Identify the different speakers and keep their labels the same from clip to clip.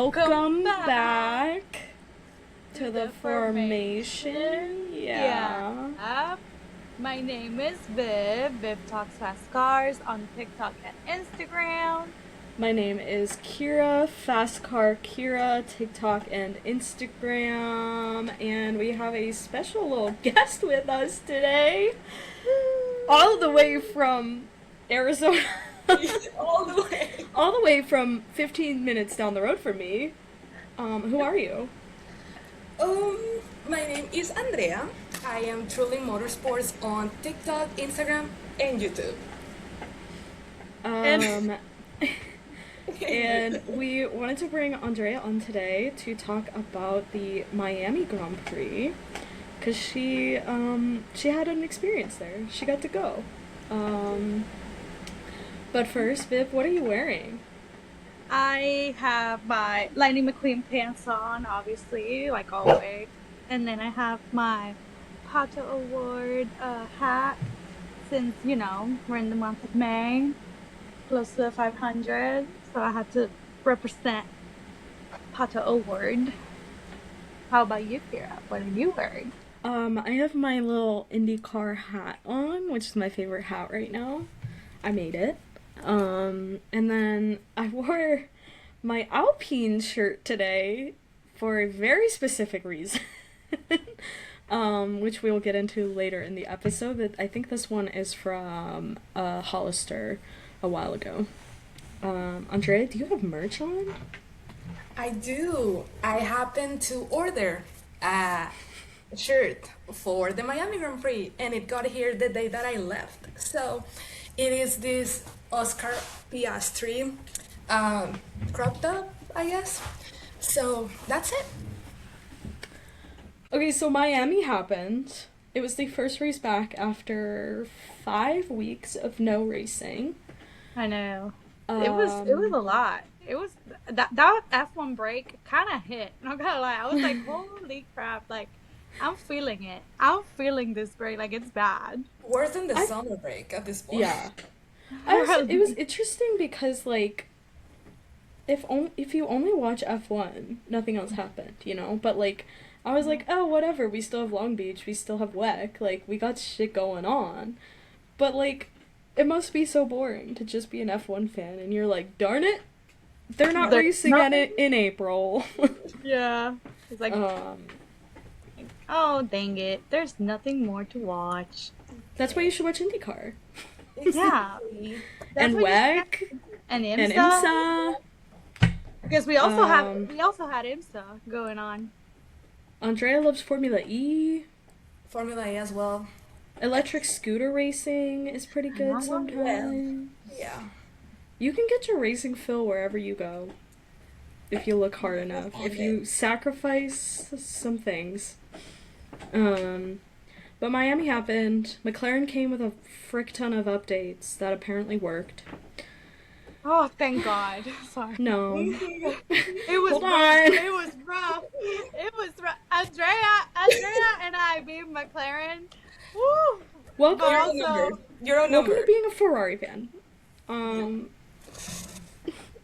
Speaker 1: Welcome back to the formation.
Speaker 2: Yeah. My name is Viv. Viv Talks Fast Cars on TikTok and Instagram.
Speaker 1: My name is Kira, Fast Car Kira, TikTok and Instagram. And we have a special little guest with us today. All the way from Arizona. All the way from 15 minutes down the road from me. Who are you?
Speaker 3: My name is Andrea. I am TrulyMotorsports on TikTok, Instagram, and YouTube.
Speaker 1: And we wanted to bring Andrea on today to talk about the Miami Grand Prix, because she had an experience there. She got to go. But first, Viv, what are you wearing?
Speaker 2: I have my Lightning McQueen pants on, obviously, like always. And then I have my Pato Award hat, since, we're in the month of May, close to the 500. So I had to represent Pato Award. How about you, Kira? What are you wearing?
Speaker 1: I have my little IndyCar hat on, which is my favorite hat right now. I made it. And then I wore my Alpine shirt today for a very specific reason, which we'll get into later in the episode, but I think this one is from Hollister a while ago. Andrea, do you have merch on?
Speaker 3: I do. I happened to order a shirt for the Miami Grand Prix, and it got here the day that I left. So it is this Oscar Piastri crop top, I guess. So that's it.
Speaker 1: Okay, so Miami happened. It was the first race back after 5 weeks of no racing.
Speaker 2: I know. It was a lot. It was that F1 break kind of hit. Not gonna lie, I was like, holy crap! Like, I'm feeling it. I'm feeling this break. Like, it's bad.
Speaker 3: Worse than the summer break at this point.
Speaker 1: Yeah. It was interesting because, like, if you only watch F1, nothing else happened, But, like, I was like, oh, whatever, we still have Long Beach, we still have WEC, like, we got shit going on. But, like, it must be so boring to just be an F1 fan, and you're like, darn it, they're not racing in April.
Speaker 2: Yeah. It's like, oh, dang it, there's nothing more to watch.
Speaker 1: That's why you should watch IndyCar.
Speaker 2: Yeah.
Speaker 1: And WEC.
Speaker 2: And IMSA.
Speaker 1: And IMSA.
Speaker 2: Because we also had IMSA going on.
Speaker 1: Andrea loves Formula E.
Speaker 3: Formula E as well.
Speaker 1: Electric scooter racing is pretty good sometimes.
Speaker 3: Yeah.
Speaker 1: You can get your racing fill wherever you go. If you look hard enough. If you sacrifice some things. But Miami happened. McLaren came with a frick ton of updates that apparently worked.
Speaker 2: Oh, thank God. Sorry.
Speaker 1: No.
Speaker 2: It was
Speaker 1: Hold
Speaker 2: rough.
Speaker 1: on.
Speaker 2: It was rough. It was rough. Andrea and I being McLaren. Woo!
Speaker 1: Welcome.
Speaker 3: You're
Speaker 1: Welcome
Speaker 3: outnumbered.
Speaker 1: to being a Ferrari fan.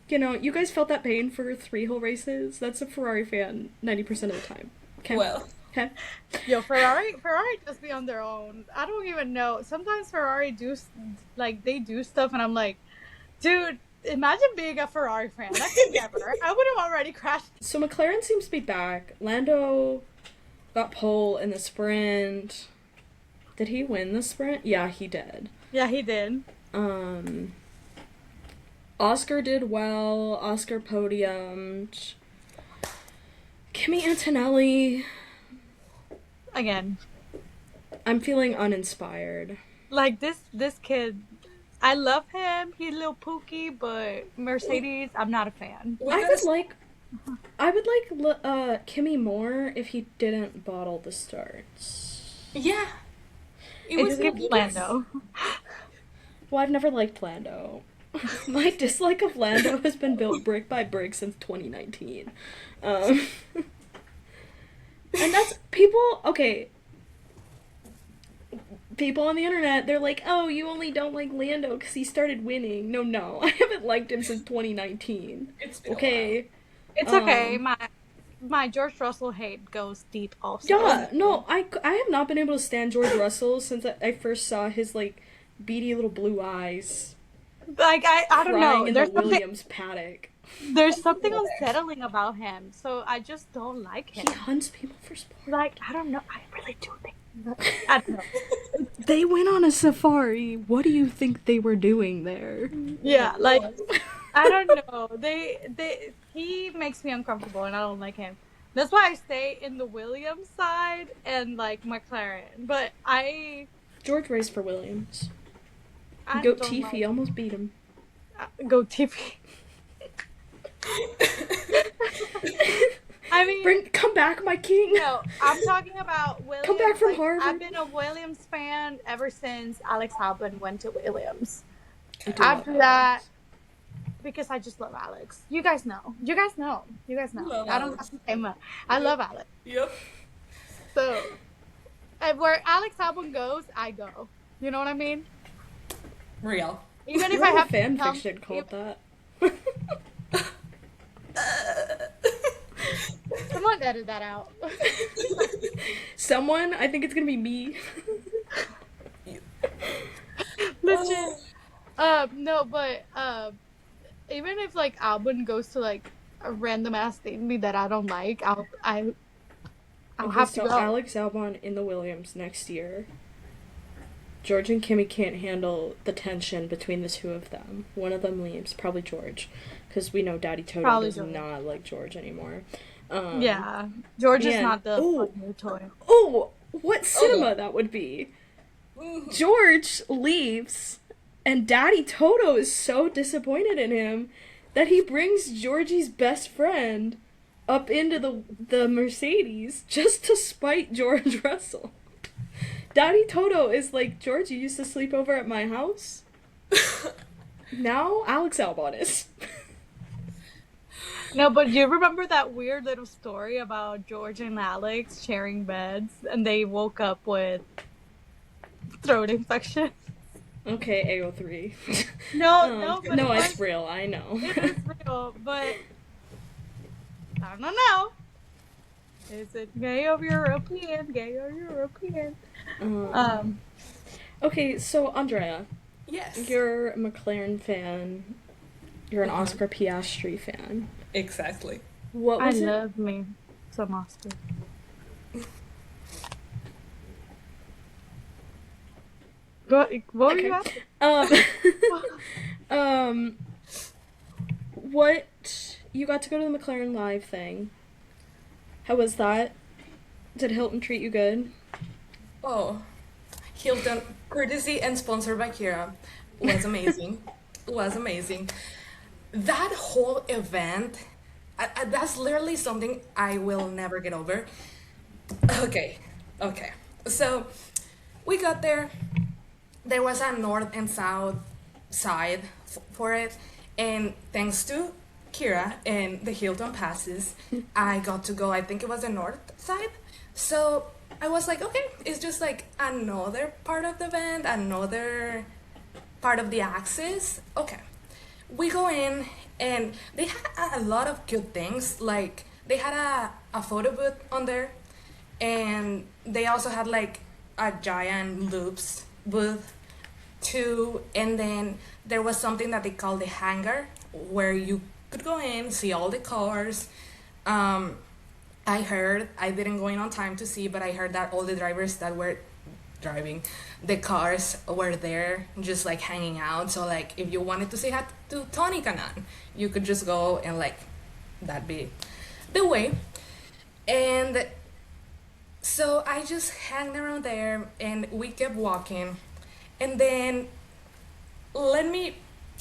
Speaker 1: You guys felt that pain for 3 whole races. That's a Ferrari fan 90% of the time. Okay.
Speaker 3: Well.
Speaker 1: Okay.
Speaker 2: Yo, Ferrari just be on their own. I don't even know. Sometimes Ferrari they do stuff, and I'm like, dude, imagine being a Ferrari fan. I could never. I would have already crashed.
Speaker 1: So McLaren seems to be back. Lando got pole in the sprint. Did he win the sprint? Yeah, he did.
Speaker 2: Yeah, he did.
Speaker 1: Oscar did well. Oscar podiumed. Kimi Antonelli.
Speaker 2: Again.
Speaker 1: I'm feeling uninspired.
Speaker 2: Like, this kid, I love him. He's a little pooky, but Mercedes, I'm not a fan.
Speaker 1: I would like Kimi more if he didn't bottle the starts.
Speaker 3: Yeah.
Speaker 2: It was good Lando.
Speaker 1: Well, I've never liked Lando. My dislike of Lando has been built brick by brick since 2019. And that's okay. People on the internet, they're like, oh, you only don't like Lando because he started winning. No, I haven't liked him since 2019.
Speaker 3: It's been
Speaker 1: Okay,
Speaker 2: It's okay. My George Russell hate goes deep also.
Speaker 1: Yeah, no, I have not been able to stand George Russell since I first saw his, like, beady little blue eyes
Speaker 2: Like I don't
Speaker 1: crying
Speaker 2: know.
Speaker 1: in the Williams paddock.
Speaker 2: There's something unsettling about him. So I just don't like him.
Speaker 1: He hunts people for sport.
Speaker 2: Like, I don't know. I really do think I don't know.
Speaker 1: They went on a safari. What do you think they were doing there?
Speaker 2: Yeah, like I don't know. He makes me uncomfortable and I don't like him. That's why I stay in the Williams side and like McLaren. But
Speaker 1: George raced for Williams.
Speaker 2: I
Speaker 1: Goat
Speaker 2: don't
Speaker 1: Tiffy
Speaker 2: like,
Speaker 1: almost beat him.
Speaker 2: Go TV. I mean,
Speaker 1: Come back, my king.
Speaker 2: no, I'm talking about Williams.
Speaker 1: Come back from
Speaker 2: like,
Speaker 1: Harvard.
Speaker 2: I've been a Williams fan ever since Alex Albon went to Williams.
Speaker 1: I do
Speaker 2: After
Speaker 1: love
Speaker 2: that,
Speaker 1: Alex.
Speaker 2: because I just love Alex. You guys know. You guys know.
Speaker 3: Love
Speaker 2: I don't
Speaker 3: Alex.
Speaker 2: have to say much. I love Alex.
Speaker 3: Yep.
Speaker 2: So, where Alex Albon goes, I go. You know what I mean?
Speaker 3: Real.
Speaker 2: Even if
Speaker 1: What
Speaker 2: I
Speaker 1: a
Speaker 2: have
Speaker 1: fan
Speaker 2: to come,
Speaker 1: fiction called that.
Speaker 2: someone edit that out.
Speaker 1: Someone, I think it's gonna be me.
Speaker 2: Legit. No, but even if like Albon goes to like a random ass thing that I don't like, I'll
Speaker 1: Okay,
Speaker 2: have to
Speaker 1: so
Speaker 2: go.
Speaker 1: Alex Albon in the Williams next year. George and Kimmy can't handle the tension between the two of them. One of them leaves, probably George, because we know Daddy Toto
Speaker 2: Probably
Speaker 1: does
Speaker 2: George.
Speaker 1: not like George anymore.
Speaker 2: Yeah, George is
Speaker 1: and-
Speaker 2: not the
Speaker 1: ooh.
Speaker 2: fucking toy.
Speaker 1: Oh, what cinema that would be! George leaves, and Daddy Toto is so disappointed in him that he brings Georgie's best friend up into the Mercedes just to spite George Russell. Daddy Toto is like, George, you used to sleep over at my house? Now Alex Albon is.
Speaker 2: No, but do you remember that weird little story about George and Alex sharing beds and they woke up with throat infection?
Speaker 1: Okay, AO3.
Speaker 2: No, but
Speaker 1: no,
Speaker 2: it
Speaker 1: it's
Speaker 2: was-
Speaker 1: real, I know.
Speaker 2: It is real, but I don't know. Is it gay or European? Gay or European?
Speaker 1: Okay, so Andrea,
Speaker 3: Yes.
Speaker 1: you're a McLaren fan. You're an Oscar Piastri fan.
Speaker 3: Exactly.
Speaker 1: What
Speaker 2: I
Speaker 1: was it?
Speaker 2: love me some Oscar. What were you asking?
Speaker 1: What you got to go to the McLaren Live thing? How was that? Did Hilton treat you good?
Speaker 3: Oh, Hilton, courtesy and sponsored by Kira, was amazing. Was amazing. That whole event, that's literally something I will never get over. Okay. So we got there. There was a north and south side for it, and thanks to Kira and the Hilton passes, I got to go. I think it was the north side. So I was like, okay, it's just like another part of the event, another part of the axis. Okay. We go in, and they had a lot of good things. Like, they had a photo booth on there, and they also had like a giant loops booth too. And then there was something that they call the hangar, where you could go in, see all the cars. I didn't go in on time to see, but I heard that all the drivers that were driving the cars were there just like hanging out. So like if you wanted to say hi to Tony Kanan, you could just go and like that'd be the way. And so I just hung around there and we kept walking. And then let me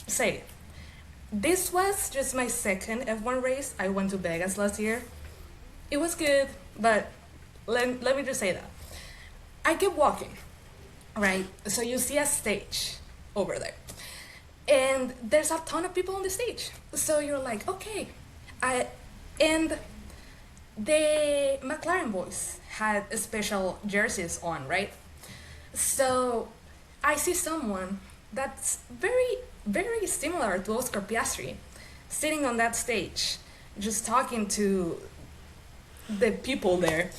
Speaker 3: say, this was just my second F1 race. I went to Vegas last year. It was good, but let me just say that. I kept walking, right? So you see a stage over there. And there's a ton of people on the stage. So you're like, okay. And the McLaren boys had special jerseys on, right? So I see someone that's very, very similar to Oscar Piastri sitting on that stage. just talking to the people there.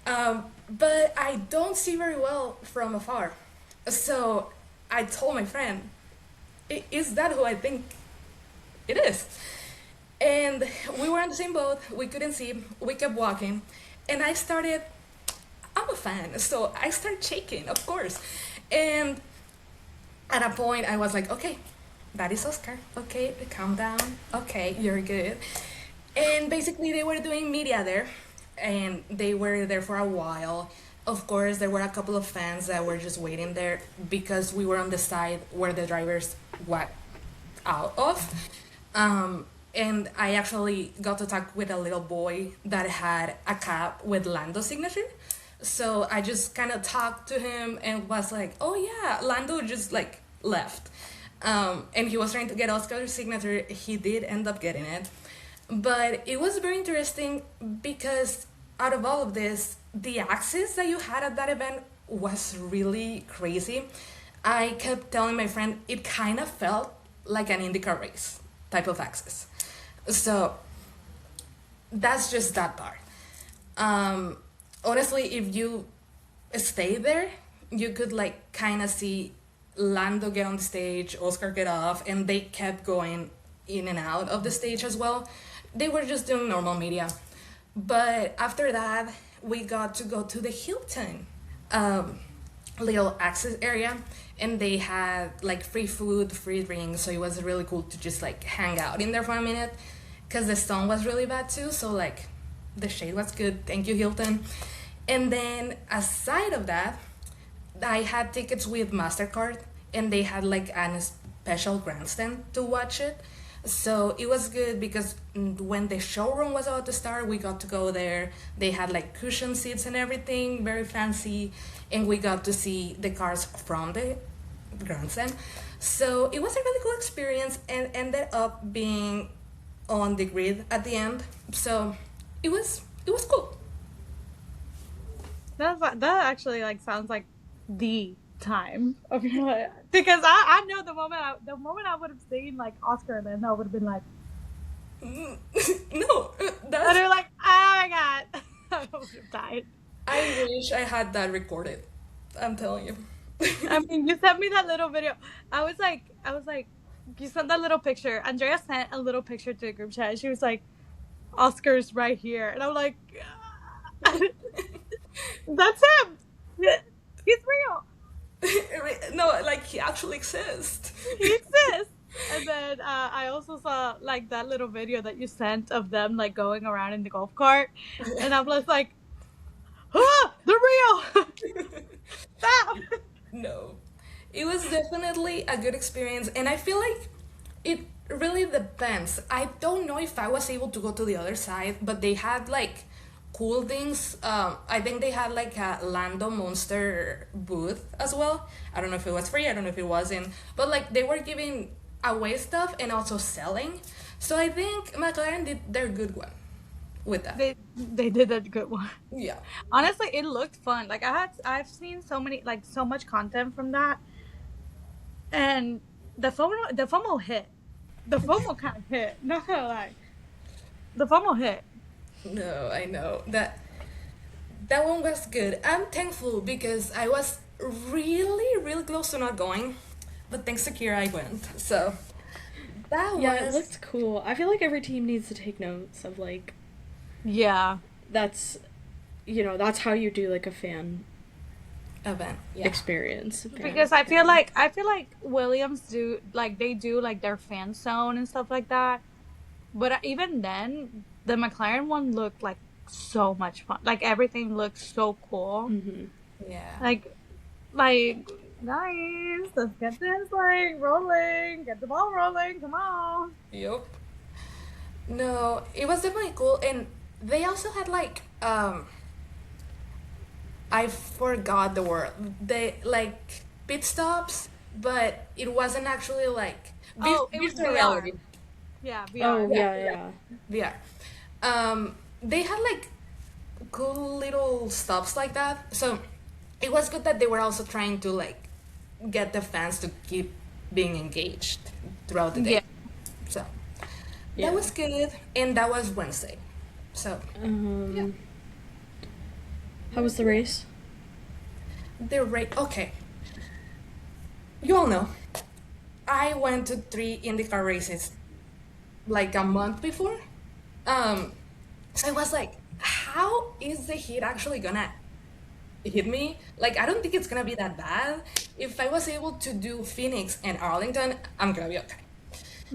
Speaker 3: But I don't see very well from afar. So I told my friend, Is that who I think it is?" And we were on the same boat, we couldn't see, we kept walking, and I'm a fan, so I started shaking, of course. And at a point, I was like, "Okay, that is Oscar. Okay, calm down. Okay, you're good." And basically, they were doing media there, and they were there for a while. Of course, there were a couple of fans that were just waiting there because we were on the side where the drivers walked out of. And I actually got to talk with a little boy that had a cap with Lando's signature. So I just kind of talked to him and was like, "Oh yeah, Lando just like left." And he was trying to get Oscar's signature. He did end up getting it. But it was very interesting because out of all of this, the access that you had at that event was really crazy. I kept telling my friend it kind of felt like an IndyCar race type of access. So that's just that part. Honestly, if you stay there, you could like kind of see Lando get on the stage, Oscar get off, and they kept going in and out of the stage as well. They were just doing normal media. But after that, we got to go to the Hilton little access area, and they had like free food, free drinks, so it was really cool to just like hang out in there for a minute because the sun was really bad too, so like the shade was good. Thank you, Hilton. And then aside of that, I had tickets with MasterCard, and they had like a special grandstand to watch it. So it was good because when the showroom was about to start, we got to go there. They had like cushion seats and everything, very fancy, and we got to see the cars from the grandstand. So it was a really cool experience and ended up being on the grid at the end. So it was cool.
Speaker 2: That actually like sounds like the time of your life, because I know the moment I would have seen like Oscar, and then I would have been like,
Speaker 3: No,
Speaker 2: and
Speaker 3: that's.
Speaker 2: they're like, oh my god, I would have died.
Speaker 3: I wish I had that recorded. I'm telling you.
Speaker 2: I mean, you sent me that little video. I was like, you sent that little picture. Andrea sent a little picture to the group chat. She was like, Oscar's right here, and I'm like, that's him. He's real.
Speaker 3: No, like he actually exists.
Speaker 2: He exists. And then I also saw like that little video that you sent of them like going around in the golf cart, and I was like, "Ah, they're real!" Stop.
Speaker 3: No, it was definitely a good experience, and I feel like it really depends. I don't know if I was able to go to the other side, but they had like cool things. I think they had like a Lando Monster booth as well. I don't know if it was free, I don't know if it wasn't, but like they were giving away stuff and also selling. So I think McLaren did their good one with that.
Speaker 2: They did a good one.
Speaker 3: Yeah.
Speaker 2: Honestly, it looked fun. Like I've seen so much content from that, and the FOMO hit. The FOMO kind of hit. Not gonna lie, the FOMO hit.
Speaker 3: No, I know that one was good. I'm thankful because I was really, really close to not going, but thanks to Kira, I went. So that
Speaker 1: Yeah, it
Speaker 3: was
Speaker 1: looked cool. I feel like every team needs to take notes of like
Speaker 2: Yeah.
Speaker 1: that's that's how you do like a fan
Speaker 3: event. Yeah.
Speaker 1: experience.
Speaker 2: Because I feel like Williams do like their fan zone and stuff like that. But even then, the McLaren one looked like so much fun. Like everything looked so cool.
Speaker 1: Mm-hmm.
Speaker 3: Yeah.
Speaker 2: Like guys, let's get this like rolling, get the ball rolling. Come on.
Speaker 3: Yup. No, it was definitely cool, and they also had like I forgot the word. They like pit stops, but it wasn't actually like
Speaker 2: It was
Speaker 3: virtual
Speaker 2: VR.
Speaker 3: reality.
Speaker 2: Yeah, VR.
Speaker 1: Oh
Speaker 3: Yeah.
Speaker 1: yeah.
Speaker 3: VR. They had like cool little stops like that. So it was good that they were also trying to like get the fans to keep being engaged throughout the day.
Speaker 2: Yeah.
Speaker 3: So that was good, and that was Wednesday. So, yeah.
Speaker 1: How was the race?
Speaker 3: The race, okay. You all know, I went to 3 IndyCar races like a month before. So I was like, how is the heat actually gonna hit me? Like, I don't think it's gonna be that bad. If I was able to do Phoenix and Arlington, I'm gonna be okay.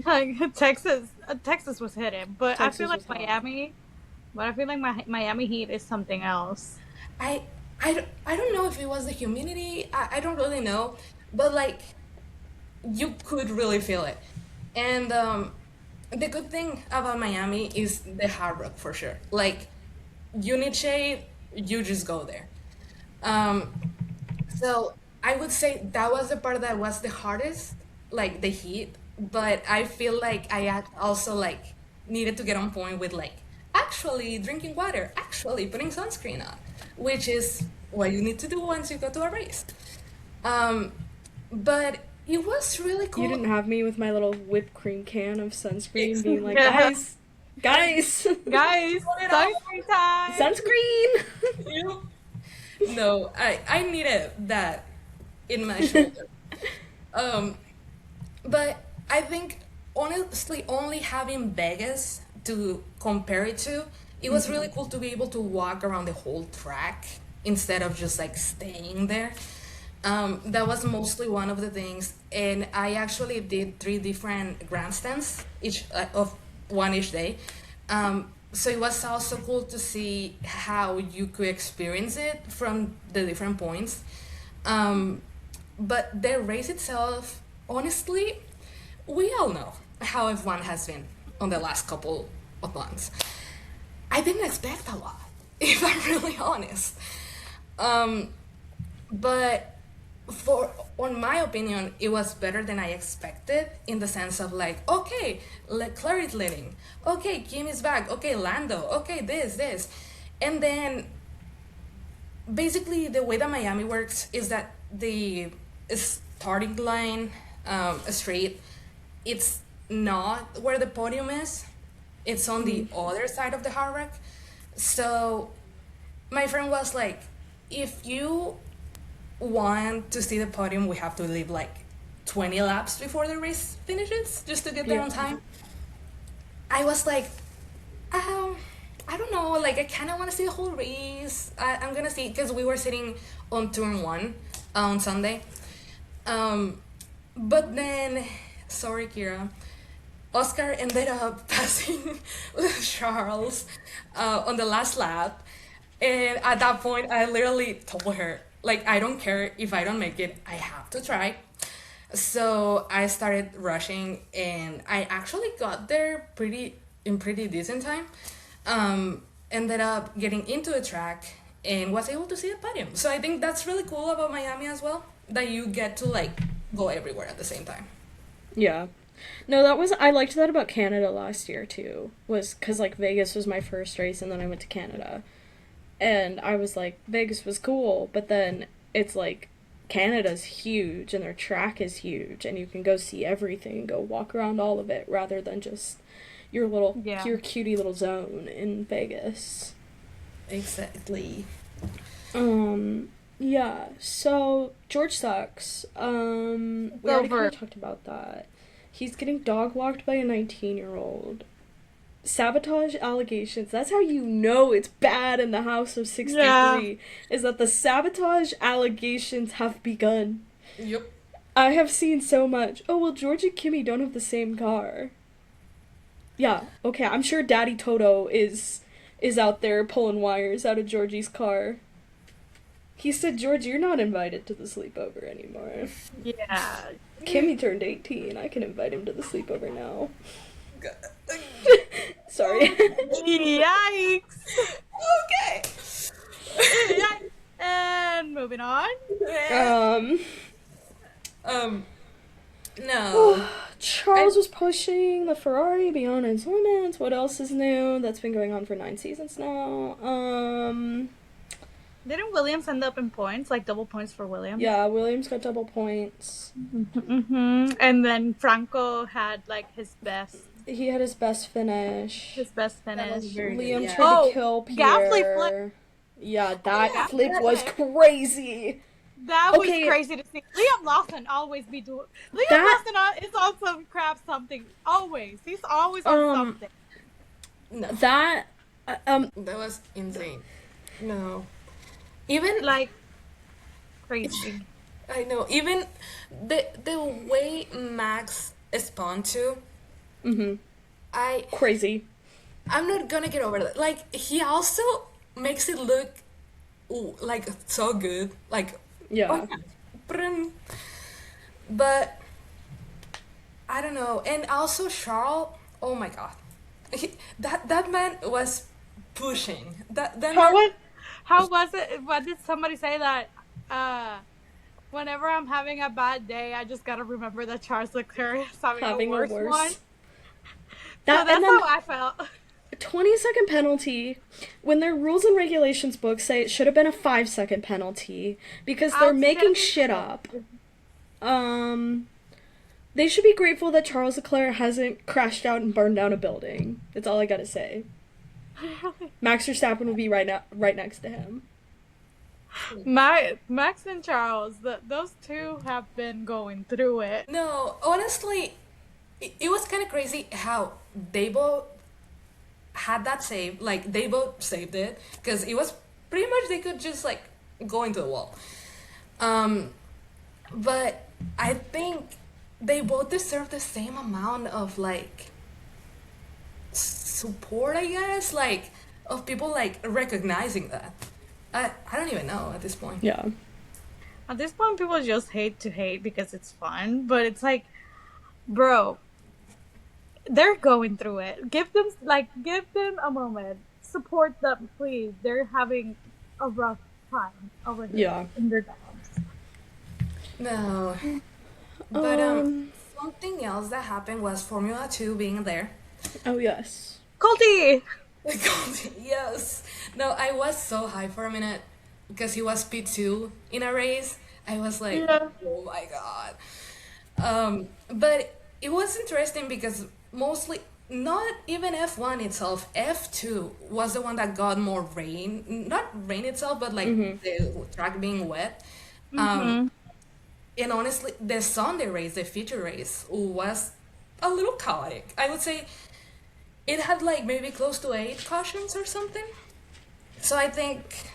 Speaker 2: Like Texas was hitting, but I feel like Miami. But I feel like Miami heat is something else.
Speaker 3: I don't know if it was the humidity. I don't really know, but like you could really feel it. And the good thing about Miami is the hard rock for sure. Like you need shade, you just go there. Um, so I would say that was the part that was the hardest, like the heat. But I feel like I had also like needed to get on point with like actually drinking water, actually putting sunscreen on, which is what you need to do once you go to a race. Um, but it was really
Speaker 1: You
Speaker 3: cool.
Speaker 1: didn't have me with my little whipped cream can of sunscreen being like,
Speaker 2: Yeah.
Speaker 1: guys,
Speaker 2: Guys, sunscreen time.
Speaker 1: sunscreen!
Speaker 3: No, I needed that in my shoulder. Um, but I think honestly, only having Vegas to compare it to, it was really cool to be able to walk around the whole track instead of just like staying there. That was mostly one of the things, and I actually did 3 different grandstands of one each day. So it was also cool to see how you could experience it from the different points. But the race itself, honestly, we all know how F1 has been on the last couple of months. I didn't expect a lot, if I'm really honest. But on my opinion, it was better than I expected in the sense of like, okay, Leclerc is leading, okay, Kim is back, okay, Lando, okay, this. And then basically the way that Miami works is that the starting line straight, it's not where the podium is, it's on the other side of the hard rock. So my friend was like, if you want to see the podium, we have to leave like 20 laps before the race finishes just to get there on time. I was like, I don't know, like I kind of want to see the whole race. I'm gonna see, because we were sitting on turn 1 on Sunday. But then, sorry Kira, Oscar ended up passing Charles on the last lap. And at that point, I literally told her, like, I don't care if I don't make it, I have to try. So I started rushing, and I actually got there in pretty decent time. Ended up getting into the track and was able to see the podium. So I think that's really cool about Miami as well, that you get to like go everywhere at the same time.
Speaker 1: Yeah. No, I liked that about Canada last year too, was because like Vegas was my first race and then I went to Canada. And I was like, Vegas was cool, but then it's like Canada's huge and their track is huge and you can go see everything and go walk around all of it rather than just your cutie little zone in Vegas.
Speaker 3: Exactly.
Speaker 1: Yeah, so George sucks. We already kind of talked about that. He's getting dog walked by a 19-year-old. Sabotage allegations. That's how you know it's bad in the House of 63. Is that the sabotage allegations have begun.
Speaker 3: Yep.
Speaker 1: I have seen so much. Oh, well, George and Kimmy don't have the same car. Yeah, okay, I'm sure Daddy Toto is out there pulling wires out of Georgie's car. He said, George, you're not invited to the sleepover anymore.
Speaker 2: Yeah.
Speaker 1: Kimmy turned 18. I can invite him to the sleepover now. Sorry.
Speaker 2: Yikes.
Speaker 3: Okay.
Speaker 2: Yikes. And moving on.
Speaker 3: No.
Speaker 1: Charles was pushing the Ferrari beyond its limits. What else is new? That's been going on for 9 seasons now.
Speaker 2: Didn't Williams end up in points? Like double points for Williams?
Speaker 1: Yeah, Williams got double points.
Speaker 2: And then Franco had like his best
Speaker 1: He had his best finish.
Speaker 2: His best
Speaker 3: That was
Speaker 2: finish.
Speaker 3: very good.
Speaker 1: Liam
Speaker 3: Yeah.
Speaker 1: tried to
Speaker 2: Oh,
Speaker 1: kill
Speaker 2: Gasly flip.
Speaker 1: Pierre. Yeah,
Speaker 3: Oh
Speaker 1: that
Speaker 3: yeah.
Speaker 1: flip
Speaker 2: Gasly
Speaker 1: was
Speaker 2: flip.
Speaker 1: crazy.
Speaker 2: That was
Speaker 1: Okay,
Speaker 2: crazy to see. Liam Lawson always be doing. Liam
Speaker 1: that
Speaker 2: Lawson is on some crap something. Always. He's always on
Speaker 1: um
Speaker 2: something.
Speaker 3: No,
Speaker 1: that
Speaker 3: that was insane. No, even
Speaker 2: Like, crazy.
Speaker 3: I know. Even the way Max spun to,
Speaker 1: mhm,
Speaker 3: I
Speaker 1: crazy.
Speaker 3: I'm not gonna get over that. Like he also makes it look like so good. Like oh
Speaker 1: Yeah.
Speaker 3: yeah, brum. But I don't know. And also Charles. Oh my God, that man was pushing. That
Speaker 2: How
Speaker 3: man.
Speaker 2: was, how was it? What did somebody say that? Uh, Whenever I'm having a bad day, I just gotta remember that Charles Leclerc is having a
Speaker 1: Having a
Speaker 2: worse one.
Speaker 1: worse
Speaker 2: So
Speaker 1: that, and
Speaker 2: that's
Speaker 1: then
Speaker 2: how I felt.
Speaker 1: 20-second penalty when their rules and regulations book say it should have been a 5-second penalty because they're making
Speaker 2: Outstanding
Speaker 1: shit up. Um, they should be grateful that Charles Leclerc hasn't crashed out and burned down a building. That's all I gotta say. Max Verstappen will be right next to him.
Speaker 2: Max and Charles, those two have been going through it.
Speaker 3: No, honestly, it was kind of crazy how they both had that save. Like they both saved it because it was pretty much they could just like go into the wall. Um, but I think they both deserve the same amount of like support, I guess, like of people like recognizing that. I don't even know at this point.
Speaker 1: Yeah.
Speaker 2: At this point, people just hate to hate because it's fun, but it's like, bro, they're going through it. Give them a moment. Support them, please. They're having a rough time over here
Speaker 1: Yeah.
Speaker 2: in their jobs.
Speaker 3: No, but
Speaker 1: Um.
Speaker 3: something else that happened was Formula 2 being there.
Speaker 1: Oh yes.
Speaker 2: Colty!
Speaker 3: Yes. No, I was so high for a minute because he was P2 in a race. I was like,
Speaker 2: Yeah.
Speaker 3: oh my God. But it was interesting because mostly, not even F1 itself, F2 was the one that got more rain. Not rain itself, but like the track being wet. Um, and honestly, the Sunday race, the feature race, was a little chaotic. I would say it had like maybe close to 8 cautions or something. So I think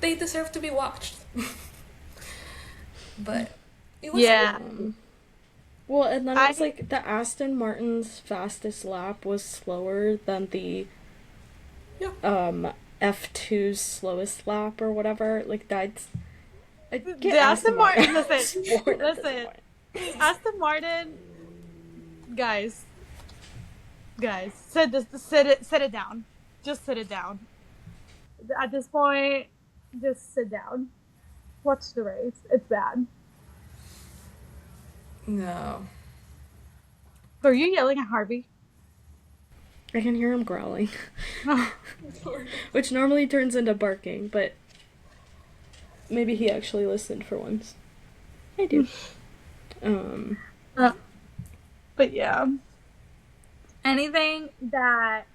Speaker 3: they deserve to be watched. But it was
Speaker 2: Yeah.
Speaker 1: Well, and then it was
Speaker 2: I
Speaker 1: like the Aston Martin's fastest lap was slower than the
Speaker 3: yeah.
Speaker 1: F2's slowest lap or whatever. Like that's get
Speaker 2: the Aston Martin.
Speaker 1: on
Speaker 2: Listen,
Speaker 1: sport at this
Speaker 2: listen.
Speaker 1: point.
Speaker 2: Aston Martin, guys, sit it down. Just sit it down. At this point, just sit down. Watch the race. It's bad.
Speaker 3: No.
Speaker 2: Are you yelling at Harvey?
Speaker 1: I can hear him growling, which normally turns into barking, but maybe he actually listened for once. I do.
Speaker 2: But yeah. Anything that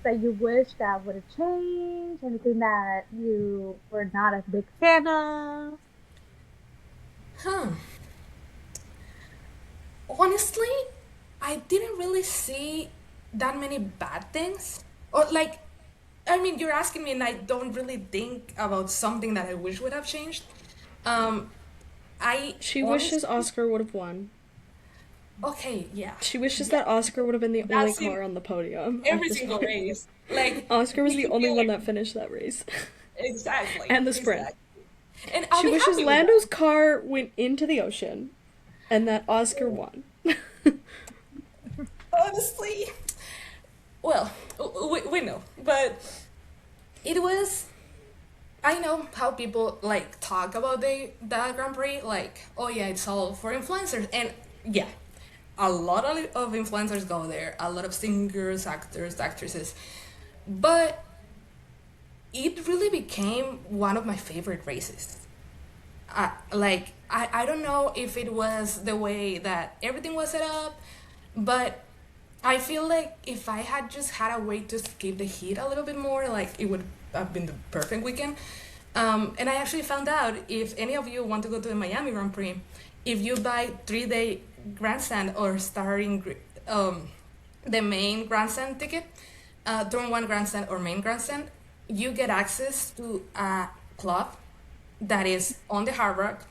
Speaker 2: you wish that would have changed? Anything that you were not a big fan of?
Speaker 3: Huh. Honestly, I didn't really see that many bad things. Or like, I mean, you're asking me, and I don't really think about something that I wish would have changed. I
Speaker 1: She
Speaker 3: honestly,
Speaker 1: wishes Oscar would have won.
Speaker 3: okay, yeah,
Speaker 1: She wishes that Oscar would have been the only
Speaker 3: that's in
Speaker 1: car on the podium. at
Speaker 3: every
Speaker 1: this
Speaker 3: single
Speaker 1: point.
Speaker 3: race. Like,
Speaker 1: Oscar was
Speaker 3: we
Speaker 1: the
Speaker 3: could
Speaker 1: only
Speaker 3: feel
Speaker 1: one
Speaker 3: like
Speaker 1: that finished that race.
Speaker 3: exactly,
Speaker 1: And the sprint.
Speaker 3: exactly. And I'll
Speaker 1: She
Speaker 3: be
Speaker 1: wishes
Speaker 3: happy with
Speaker 1: Lando's
Speaker 3: that.
Speaker 1: car went into the ocean and that Oscar won.
Speaker 3: Honestly, well, we know, but it was. I know how people like talk about that Grand Prix, like, oh yeah, it's all for influencers, and yeah, a lot of influencers go there, a lot of singers, actors, actresses, but it really became one of my favorite races. Like I don't know if it was the way that everything was set up, but I feel like if I had just had a way to skip the heat a little bit more, like it would have been the perfect weekend. And I actually found out, if any of you want to go to the Miami Grand Prix, if you buy 3-day grandstand or the main grandstand ticket, Turn 1 grandstand or main grandstand, you get access to a club that is on the Hard Rock.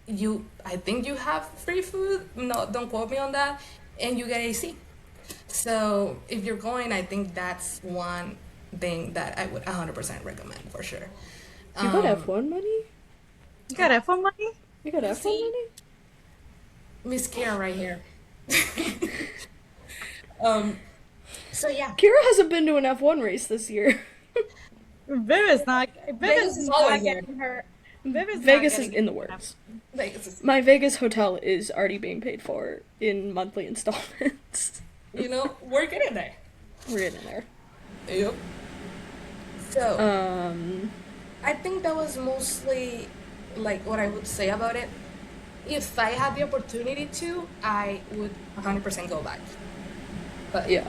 Speaker 3: I think you have free food. No, don't quote me on that. And you get AC. So if you're going, I think that's one thing that I would 100% recommend for sure.
Speaker 1: You got F1 money?
Speaker 2: You got F1 money?
Speaker 1: You got F1 money?
Speaker 3: Miss Kira right here. So yeah.
Speaker 1: Kira hasn't been to an F1 race this year.
Speaker 2: Viv is not getting her.
Speaker 1: Vegas is in the works. My Vegas hotel is already being paid for in monthly installments.
Speaker 3: You know, we're getting there.
Speaker 1: We're getting there.
Speaker 3: Yep. So, I think that was mostly like what I would say about it. If I had the opportunity to, I would 100% go back. But
Speaker 1: yeah,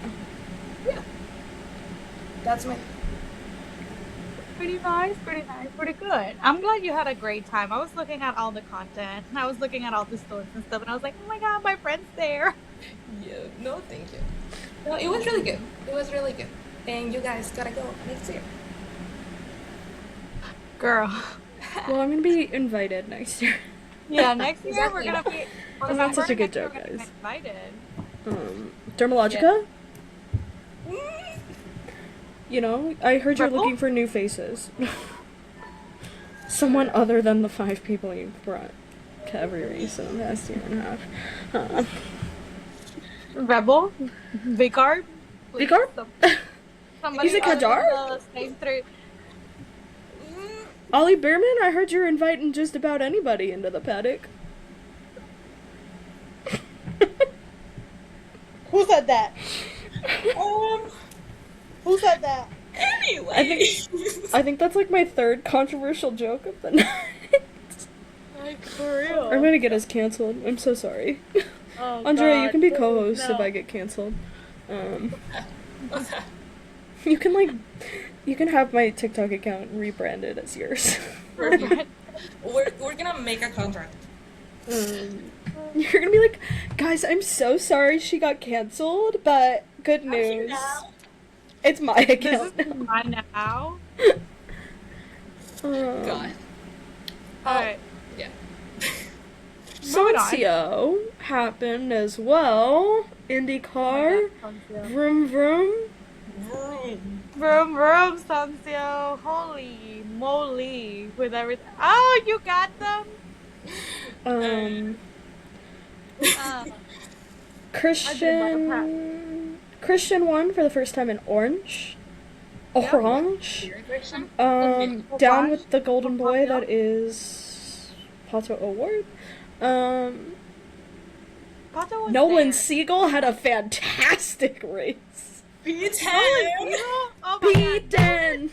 Speaker 3: that's my.
Speaker 2: Pretty nice, pretty good. I'm glad you had a great time. I was looking at all the content, and I was looking at all the stores and stuff, and I was like, oh my god, my friend's there.
Speaker 3: Yeah, no, thank you. No, it was really good. It was really good. And you guys gotta go next year.
Speaker 2: Girl.
Speaker 1: Well, I'm gonna be invited next year.
Speaker 2: Yeah, next year
Speaker 3: Exactly.
Speaker 2: we're gonna be.
Speaker 1: I'm not such a good
Speaker 2: next year
Speaker 1: joke,
Speaker 2: we're gonna
Speaker 1: guys.
Speaker 2: be Invited.
Speaker 1: Dermalogica?
Speaker 3: Mm.
Speaker 1: You know, I heard you're
Speaker 2: Purple?
Speaker 1: looking for new faces. Someone other than the 5 people you've brought to every race in the past year and a half.
Speaker 2: Rebel, Vicar.
Speaker 1: Vicar?
Speaker 2: Somebody
Speaker 1: He's a
Speaker 2: other than
Speaker 1: Kajar?
Speaker 2: the same three.
Speaker 1: Ollie Behrman, I heard you're inviting just about anybody into the paddock.
Speaker 2: Who said that? Who said that?
Speaker 3: Anyway.
Speaker 1: I think that's like my 3rd controversial joke of the night.
Speaker 2: Like, for real.
Speaker 1: I'm gonna get us canceled. I'm so sorry.
Speaker 2: Oh,
Speaker 1: Andrea, you
Speaker 2: God.
Speaker 1: can be co-host
Speaker 2: No.
Speaker 1: if I get canceled. You can have my TikTok account rebranded as yours.
Speaker 3: We're gonna make a contract.
Speaker 1: You're gonna be like, guys, I'm so sorry she got canceled, but good news. It's my account.
Speaker 2: This is mine now.
Speaker 3: God.
Speaker 2: Alright.
Speaker 3: Yeah.
Speaker 2: Moving on.
Speaker 1: Sonsio happened as well. IndyCar. Vroom vroom.
Speaker 3: Vroom.
Speaker 2: Vroom vroom, Sonsio. Holy moly. With everything. Oh, you got them?
Speaker 1: Christian won for the first time in orange. Orange.
Speaker 3: Okay.
Speaker 1: Down with the golden boy that is Pato Award.
Speaker 2: Pato was
Speaker 1: Nolan
Speaker 2: there.
Speaker 1: Siegel had a fantastic race.
Speaker 3: P10.
Speaker 2: Oh my God.
Speaker 1: P10.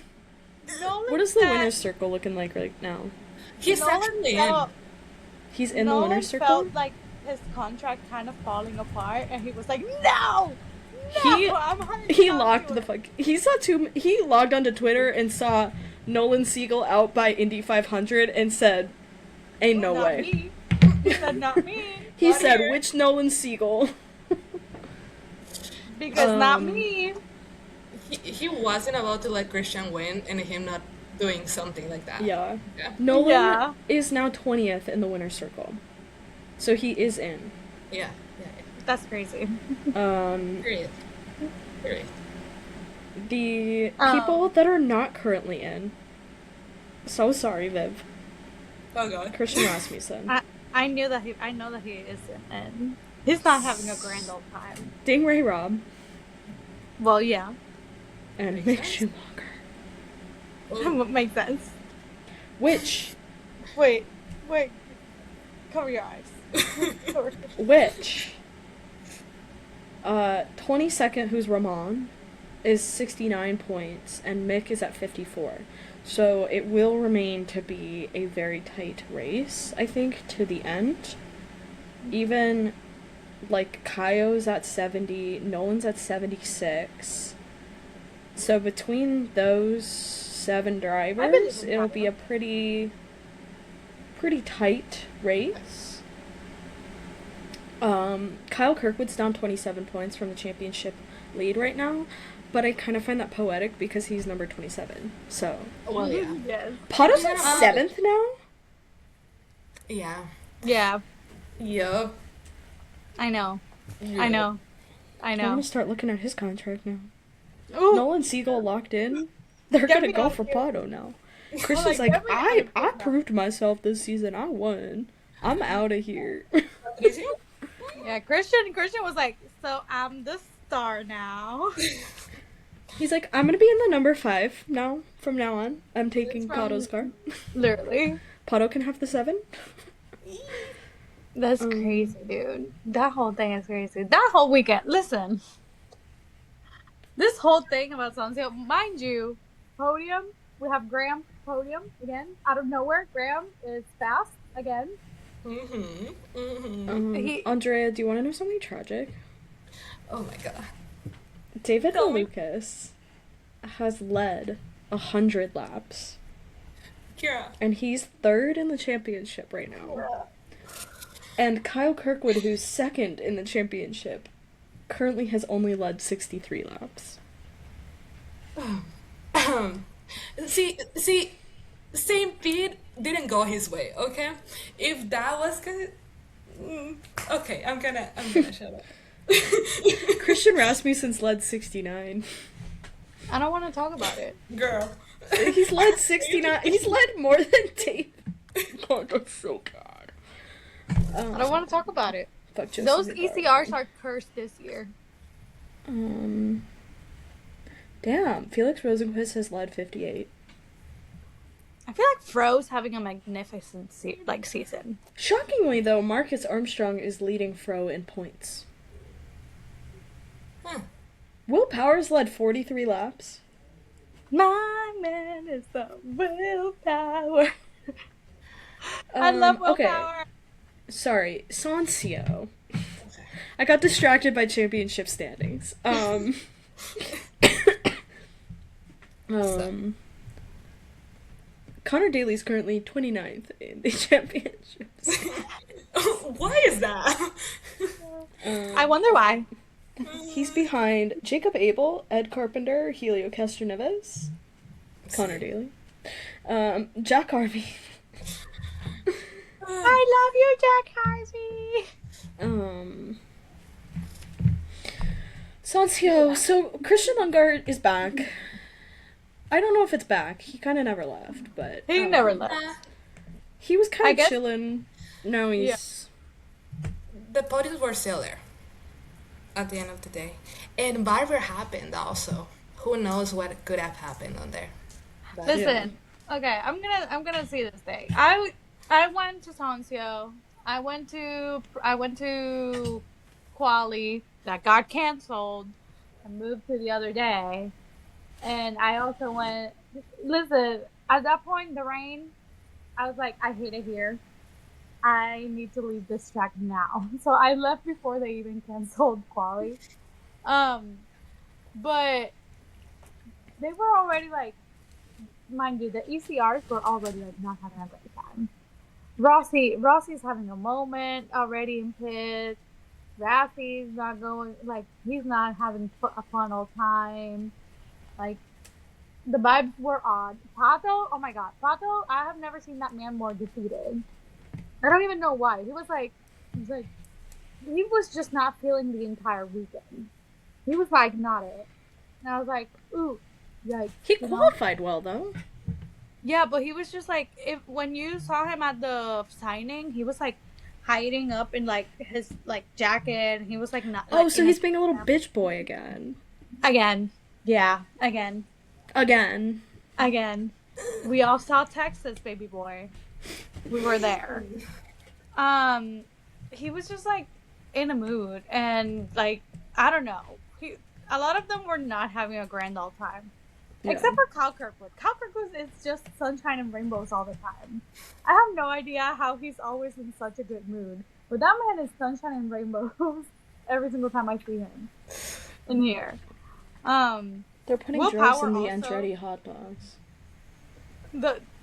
Speaker 2: Nolan
Speaker 1: What is the
Speaker 2: said-
Speaker 1: winner's circle looking like right now?
Speaker 3: He's
Speaker 2: Nolan
Speaker 3: actually in.
Speaker 2: felt-
Speaker 1: He's in
Speaker 2: Nolan
Speaker 1: the winner's circle.
Speaker 2: felt like his contract kind of falling apart, and he was like, "No,
Speaker 1: He-
Speaker 2: I'm hiding
Speaker 1: He
Speaker 2: on
Speaker 1: logged
Speaker 2: to
Speaker 1: the
Speaker 2: it."
Speaker 1: fuck. He logged onto Twitter and saw Nolan Siegel out by Indy500 and said, "Ain't no
Speaker 2: Not
Speaker 1: way."
Speaker 2: me. He said, "Not me."
Speaker 1: He
Speaker 3: Not
Speaker 1: said,
Speaker 3: here.
Speaker 1: "Which Nolan Siegel?"
Speaker 2: Because not
Speaker 1: Um,
Speaker 2: me.
Speaker 3: He wasn't about to let Christian win and him not doing something like that.
Speaker 1: Yeah.
Speaker 3: Yeah.
Speaker 1: Nolan
Speaker 2: Yeah.
Speaker 1: is now 20th in the winner's circle, so he is in.
Speaker 3: Yeah.
Speaker 2: That's crazy.
Speaker 3: Period.
Speaker 1: The
Speaker 2: Um,
Speaker 1: people that are not currently in. So sorry, Viv.
Speaker 3: Oh god.
Speaker 1: Christian Rasmussen.
Speaker 2: I know that he isn't, and he's not having a grand old time.
Speaker 1: Stingray Rob.
Speaker 2: Well, yeah,
Speaker 1: And
Speaker 3: Makes
Speaker 1: Mick
Speaker 3: sense.
Speaker 1: Schumacher.
Speaker 2: makes sense.
Speaker 1: Which,
Speaker 2: Wait, cover your eyes.
Speaker 1: 22nd, who's Ramon, is 69 points, and Mick is at 54. So it will remain to be a very tight race, I think, to the end. Even like Kaio's at 70, Nolan's at 76. So between those 7 drivers, it'll be a pretty tight race. Kyle Kirkwood's down 27 points from the championship lead right now, but I kind of find that poetic because he's number 27. So,
Speaker 3: Well, yeah.
Speaker 2: Yes.
Speaker 1: Pato's at 7th now?
Speaker 3: Yeah.
Speaker 2: Yeah.
Speaker 3: Yup.
Speaker 2: I know.
Speaker 3: Yeah.
Speaker 2: I know. I
Speaker 1: I'm
Speaker 2: know.
Speaker 1: gonna start looking at his contract now.
Speaker 2: Ooh.
Speaker 1: Nolan Siegel locked in. They're
Speaker 2: Get
Speaker 1: gonna
Speaker 2: me
Speaker 1: go
Speaker 2: out
Speaker 1: for
Speaker 2: here.
Speaker 1: Pato now. Christian's
Speaker 2: like,
Speaker 1: like,
Speaker 2: get me out of
Speaker 1: I
Speaker 2: here
Speaker 1: proved myself this season. I won. I'm out of here.
Speaker 3: Patricio?
Speaker 2: Yeah, Christian was like, so I'm the star now.
Speaker 1: He's like, I'm gonna be in the number 5 now. From now on, I'm taking
Speaker 2: from-
Speaker 1: Pato's car.
Speaker 2: Literally.
Speaker 1: Pato can have the 7.
Speaker 2: That's crazy, dude. That whole thing is crazy. That whole weekend. Listen. This whole thing about Sonsio, mind you, podium, we have Graham podium again. Out of nowhere, Graham is fast again.
Speaker 1: Andrea, do you want to know something tragic?
Speaker 3: Oh my god.
Speaker 1: David
Speaker 3: Tell me.
Speaker 1: Lucas has led 100 laps,
Speaker 3: Kira.
Speaker 1: and he's 3rd in the championship right now. And Kyle Kirkwood, who's 2nd in the championship, currently has only led 63 laps.
Speaker 3: See, St. Pete didn't go his way, okay? If that was good, okay, I'm gonna shut up.
Speaker 1: Christian Rasmussen's led 69.
Speaker 2: I don't want to talk about it.
Speaker 3: Girl.
Speaker 1: He's led 69. He's led more than Dave. God, that's so bad.
Speaker 2: I don't want to talk about it.
Speaker 1: Fuck Justin
Speaker 2: Those
Speaker 1: Herbert.
Speaker 2: ECRs are cursed this year.
Speaker 1: Damn, Felix Rosenquist has led 58.
Speaker 2: I feel like Fro's having a magnificent season.
Speaker 1: Shockingly, though, Marcus Armstrong is leading Fro in points.
Speaker 3: Huh.
Speaker 1: Will Powers led 43 laps.
Speaker 2: My man is the willpower. I love willpower.
Speaker 1: Okay. Sorry, Sonsio. I got distracted by championship standings. Connor Daly's currently 29th in the championships.
Speaker 3: Why is that?
Speaker 2: I wonder why.
Speaker 1: He's behind Jacob Abel, Ed Carpenter, Helio Castroneves, Connor Daly, Jack Harvey.
Speaker 2: I love you, Jack Harvey.
Speaker 1: Sonsio. So Christian Lundgaard is back. I don't know if it's back. He kind of never left, but
Speaker 2: He never left.
Speaker 1: he was
Speaker 2: I
Speaker 1: kind of
Speaker 2: guess-
Speaker 1: chilling. Now he's
Speaker 3: The podiums were still there at the end of the day. And Barber happened also. Who knows what could have happened on there.
Speaker 2: Listen, okay, I'm gonna see this thing. I went to Sonsio. I went to Quali that got canceled and moved to the other day. And I also went. Listen, at that point, the rain. I was like, I hate it here. I need to leave this track now. So I left before they even canceled Quali. But they were already like, mind you, the ECRs were already like not having a great time. Rossi's having a moment already in pit. Rafi's not going, like, he's not having a fun old time. Like, the vibes were odd. Pato, oh my god, Pato, I have never seen that man more defeated. I don't even know why. He was just not feeling the entire weekend. He was like, not it. And I was like, ooh, yikes.
Speaker 1: he
Speaker 2: you know?
Speaker 1: qualified well though.
Speaker 2: Yeah, but he was just like, when you saw him at the signing, he was like hiding up in like his like jacket. He was like not.
Speaker 1: Oh,
Speaker 2: like,
Speaker 1: so he's being a little bitch boy again.
Speaker 2: again. Yeah, again. We all saw Texas, baby boy. We were there. He was just like in a mood, and like I don't know. A lot of them were not having a grand old time.
Speaker 1: Yeah.
Speaker 2: Except for Kyle Kirkwood. Kyle Kirkwood is just sunshine and rainbows all the time. I have no idea how he's always in such a good mood. But that man is sunshine and rainbows every single time I see him in here.
Speaker 1: They're putting
Speaker 2: Will
Speaker 1: drugs
Speaker 2: Power
Speaker 1: in the
Speaker 2: also-
Speaker 1: Andretti hot dogs.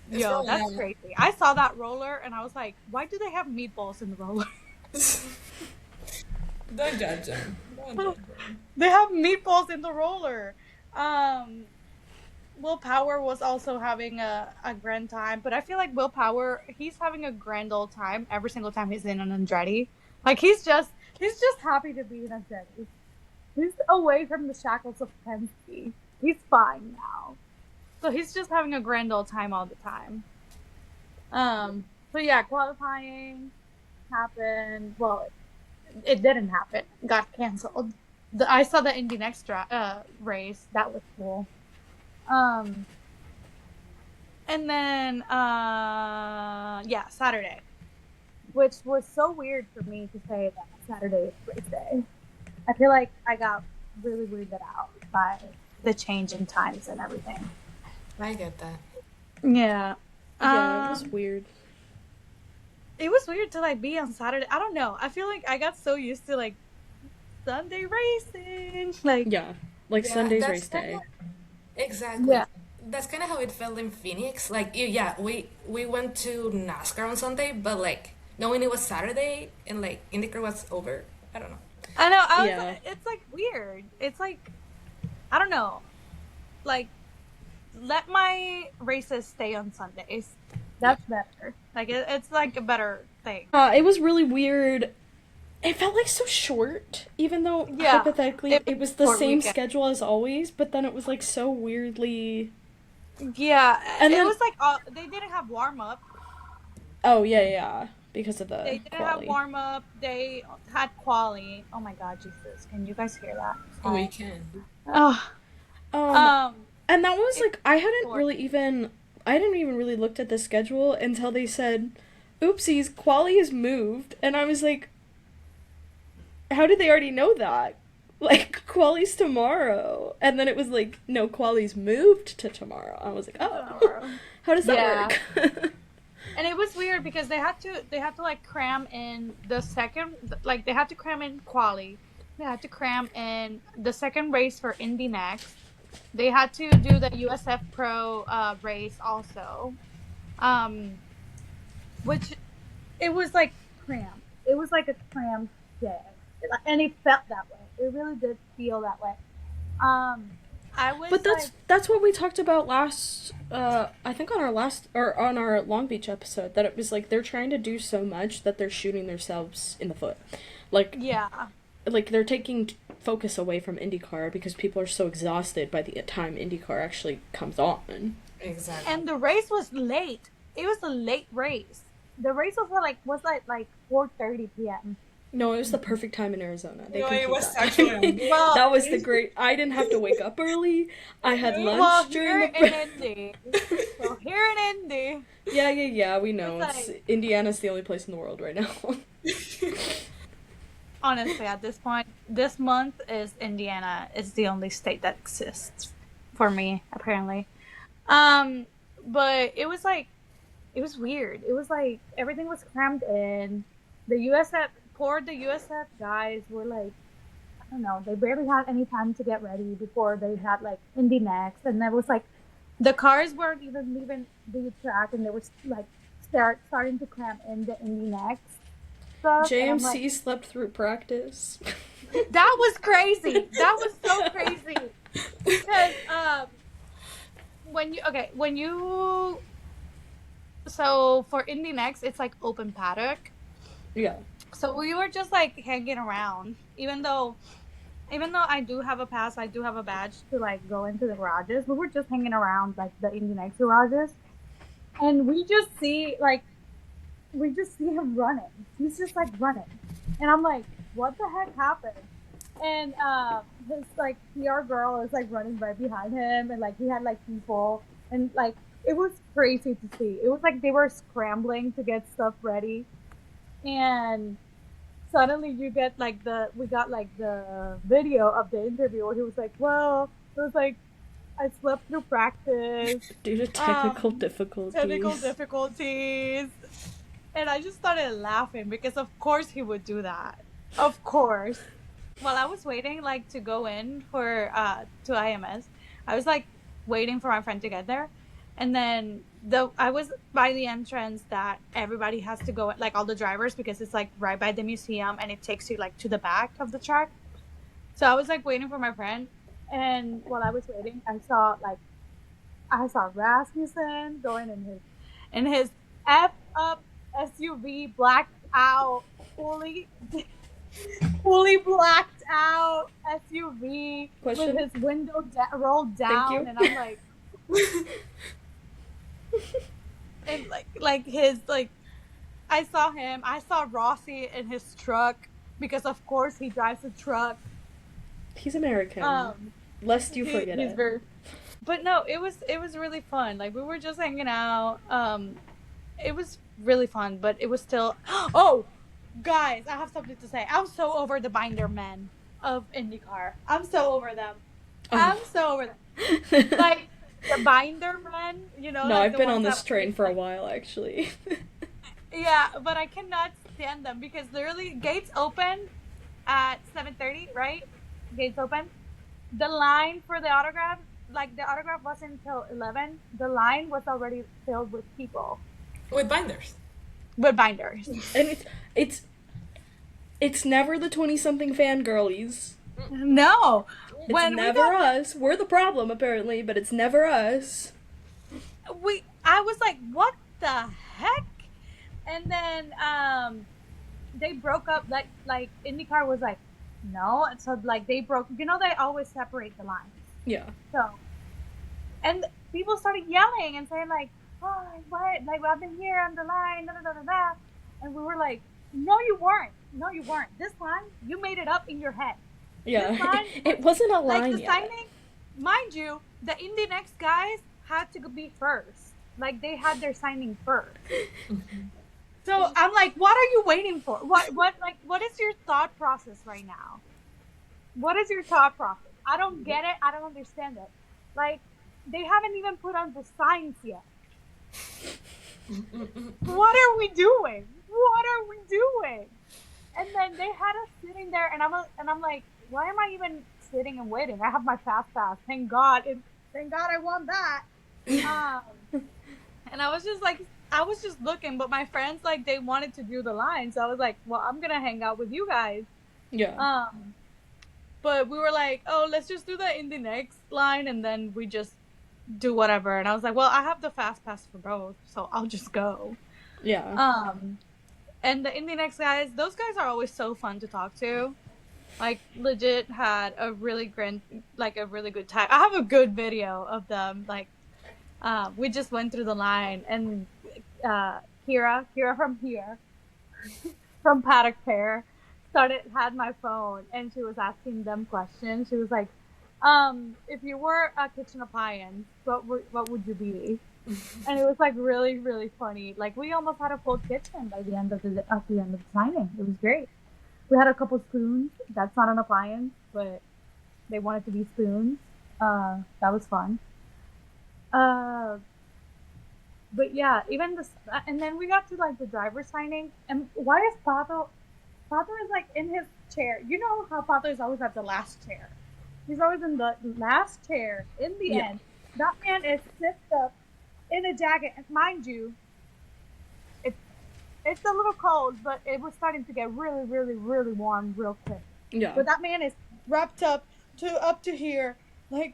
Speaker 2: Yo, that's crazy. I saw that roller and I was like, why do they have meatballs in the roller?
Speaker 3: Don't judge them. Don't judge them.
Speaker 2: They have meatballs in the roller. Will Power was also having a grand time, but I feel like Will Power, he's having a grand old time every single time he's in an Andretti. Like he's just happy to be in Andretti. He's away from the shackles of Penske. He's fine now. So he's just having a grand old time all the time. So yeah, qualifying happened. Well, it didn't happen. It got canceled. I saw the Indy Next race. That was cool. And then Saturday, which was so weird for me to say that Saturday is race day. I feel like I got really weirded out by the change in times and everything.
Speaker 3: I get that.
Speaker 2: Yeah.
Speaker 1: Yeah, it was weird.
Speaker 2: It was weird to like be on Saturday. I don't know. I feel like I got so used to like Sunday racing. Like
Speaker 1: Yeah, like
Speaker 3: Yeah,
Speaker 1: Sunday's
Speaker 3: that's
Speaker 1: race day.
Speaker 3: Exactly.
Speaker 2: Yeah.
Speaker 3: That's kind of how it felt in Phoenix. Like, yeah, we went to NASCAR on Sunday, but like knowing it was Saturday and like IndyCar was over. I don't know.
Speaker 2: I know. I was
Speaker 1: Yeah.
Speaker 2: like, it's like weird. It's like I don't know. Like let my races stay on Sundays. That's better. Like it's like a better thing.
Speaker 1: It was really weird. It felt like so short, even though
Speaker 2: Yeah,
Speaker 1: hypothetically
Speaker 2: it
Speaker 1: it
Speaker 2: was
Speaker 1: was the
Speaker 2: short
Speaker 1: same
Speaker 2: weekend.
Speaker 1: schedule as always, but then it was like so weirdly.
Speaker 2: Yeah,
Speaker 1: And
Speaker 2: it
Speaker 1: then-
Speaker 2: was like they didn't have warm up.
Speaker 1: Oh yeah, because of the
Speaker 2: They didn't
Speaker 1: quali.
Speaker 2: have warm up. They had quali. Oh my god, Jesus! Can you guys hear that?
Speaker 3: We can.
Speaker 2: Oh.
Speaker 1: And that was like I hadn't
Speaker 2: short.
Speaker 1: I didn't even really looked at the schedule until they said, "Oopsies, quali is moved," and I was like, "How did they already know that?" Like quali's tomorrow, and then it was like, "No, quali's moved to tomorrow." I was like, "Oh, how does that work?"
Speaker 2: And it was weird because they had to like cram in the second, like they had to cram in quali. They had to cram in the second race for Indy Next. They had to do the USF Pro race also, which it was like cramped. It was like a cramped day, and it felt that way. It really did feel that way. I was.
Speaker 1: But that's what we talked about last. I think on our Long Beach episode, that it was like they're trying to do so much that they're shooting themselves in the foot, like like they're taking focus away from IndyCar because people are so exhausted by the time IndyCar actually comes on.
Speaker 3: Exactly.
Speaker 2: And the race was late. It was a late race. The race was like 4:30 p.m.
Speaker 1: No, it was the perfect time in Arizona. They
Speaker 3: No,
Speaker 1: could
Speaker 3: it
Speaker 1: keep
Speaker 3: was
Speaker 1: that.
Speaker 3: actually
Speaker 2: Well,
Speaker 1: That was the great. I didn't have to wake up early. I had lunch
Speaker 2: well,
Speaker 1: during
Speaker 2: here
Speaker 1: the.
Speaker 2: in Indy. Well, here in Indy.
Speaker 1: Yeah. We know.
Speaker 2: It's
Speaker 1: It's Indiana's the only place in the world right now.
Speaker 2: Honestly, at this point, this month is Indiana. It's the only state that exists for me, apparently. But it was like, it was weird. It was like everything was crammed in. The USF guys were like, I don't know, they barely had any time to get ready before they had like Indy Next, and there was like, the cars weren't even leaving the track, and they were like starting to cram in the Indy Next stuff. and I'm
Speaker 1: JMC
Speaker 2: like,
Speaker 1: slept through practice.
Speaker 2: that was crazy. That was so crazy. Because so for Indy Next, it's like open paddock.
Speaker 1: Yeah.
Speaker 2: So we were just like hanging around, even though I do have a pass, I do have a badge to like go into the garages. We were just hanging around like the Indy Next garages, and we just see him running. He's just like running, and I'm like, what the heck happened? And his like PR girl is like running right behind him, and like he had like people, and like it was crazy to see. It was like they were scrambling to get stuff ready, and suddenly we got like the video of the interview where he was like, well, it was like I slept through practice.
Speaker 1: Due to technical difficulties.
Speaker 2: And I just started laughing because of course he would do that. Of course. While I was waiting like to go in for to IMS, I was like waiting for my friend to get there. And then I was by the entrance that everybody has to go, like all the drivers, because it's like right by the museum and it takes you like to the back of the track. So I was like waiting for my friend, and while I was waiting, I saw Rasmussen going in his F up SUV, blacked out, fully blacked out SUV
Speaker 1: Question?
Speaker 2: with his window rolled down, and I'm like, and like his like, I saw Rossi in his truck because of course he drives a truck.
Speaker 1: He's American. Lest you forget it.
Speaker 2: But no, it was really fun. Like we were just hanging out. It was really fun, but it was still. Oh, guys, I have something to say. I'm so over the binder men of IndyCar. I'm so over them. I'm so over them. Like the binder men, you know.
Speaker 1: No,
Speaker 2: like
Speaker 1: I've been on this train for a while, actually.
Speaker 2: Yeah, but I cannot stand them because literally gates open at 7:30, right? Gates open. The line for the autograph, like the autograph wasn't until 11. The line was already filled with people.
Speaker 3: With binders.
Speaker 2: With binders.
Speaker 1: And it's never the 20-something fangirlies.
Speaker 2: No.
Speaker 1: It's never us. We're the problem, apparently, but it's never us.
Speaker 2: I was like, what the heck? And then they broke up, like IndyCar was like, no. So like they broke, they always separate the lines.
Speaker 1: Yeah.
Speaker 2: So, and people started yelling and saying like, oh, what? Like, I've been here on the line, da da da da da. And we were like, no, you weren't. No, you weren't. This line, you made it up in your head.
Speaker 1: Yeah.
Speaker 2: This line,
Speaker 1: it wasn't a line
Speaker 2: like the
Speaker 1: yet.
Speaker 2: signing, mind you, the Indy Next guys had to be first. Like they had their signing first. So I'm like, what are you waiting for? What is your thought process right now? What is your thought process? I don't get it. I don't understand it. Like, they haven't even put on the signs yet. What are we doing? What are we doing? And then they had us sitting there, and I'm like, why am I even sitting and waiting? I have my fast pass. Thank God I won that. And I was just looking, but my friends, like, they wanted to do the line, so I was like, well, I'm gonna hang out with you guys.
Speaker 1: Yeah.
Speaker 2: But we were like, oh, let's just do the Indy Next line, and then we just do whatever. And I was like, well, I have the fast pass for both, so I'll just go.
Speaker 1: Yeah.
Speaker 2: And the Indy Next guys, those guys are always so fun to talk to. Like, legit had a really good time. I have a good video of them. Like, we just went through the line, and Kira from here, from Paddock Pair, had my phone, and she was asking them questions. She was like, if you were a kitchen appliance, what would you be? And it was like really, really funny. Like, we almost had a full kitchen by the end of the signing. It was great. We had a couple spoons. That's not an appliance, but they wanted to be spoons. That was fun. But yeah, even this, and then we got to like the driver signing. And why is Pato is like in his chair? You know how Pato is always at the last chair. He's always in the last chair in the end. That man is zipped up in a jacket. And mind you, it's a little cold, but it was starting to get really, really, really warm real quick.
Speaker 1: Yeah.
Speaker 2: But that man is wrapped up to here, like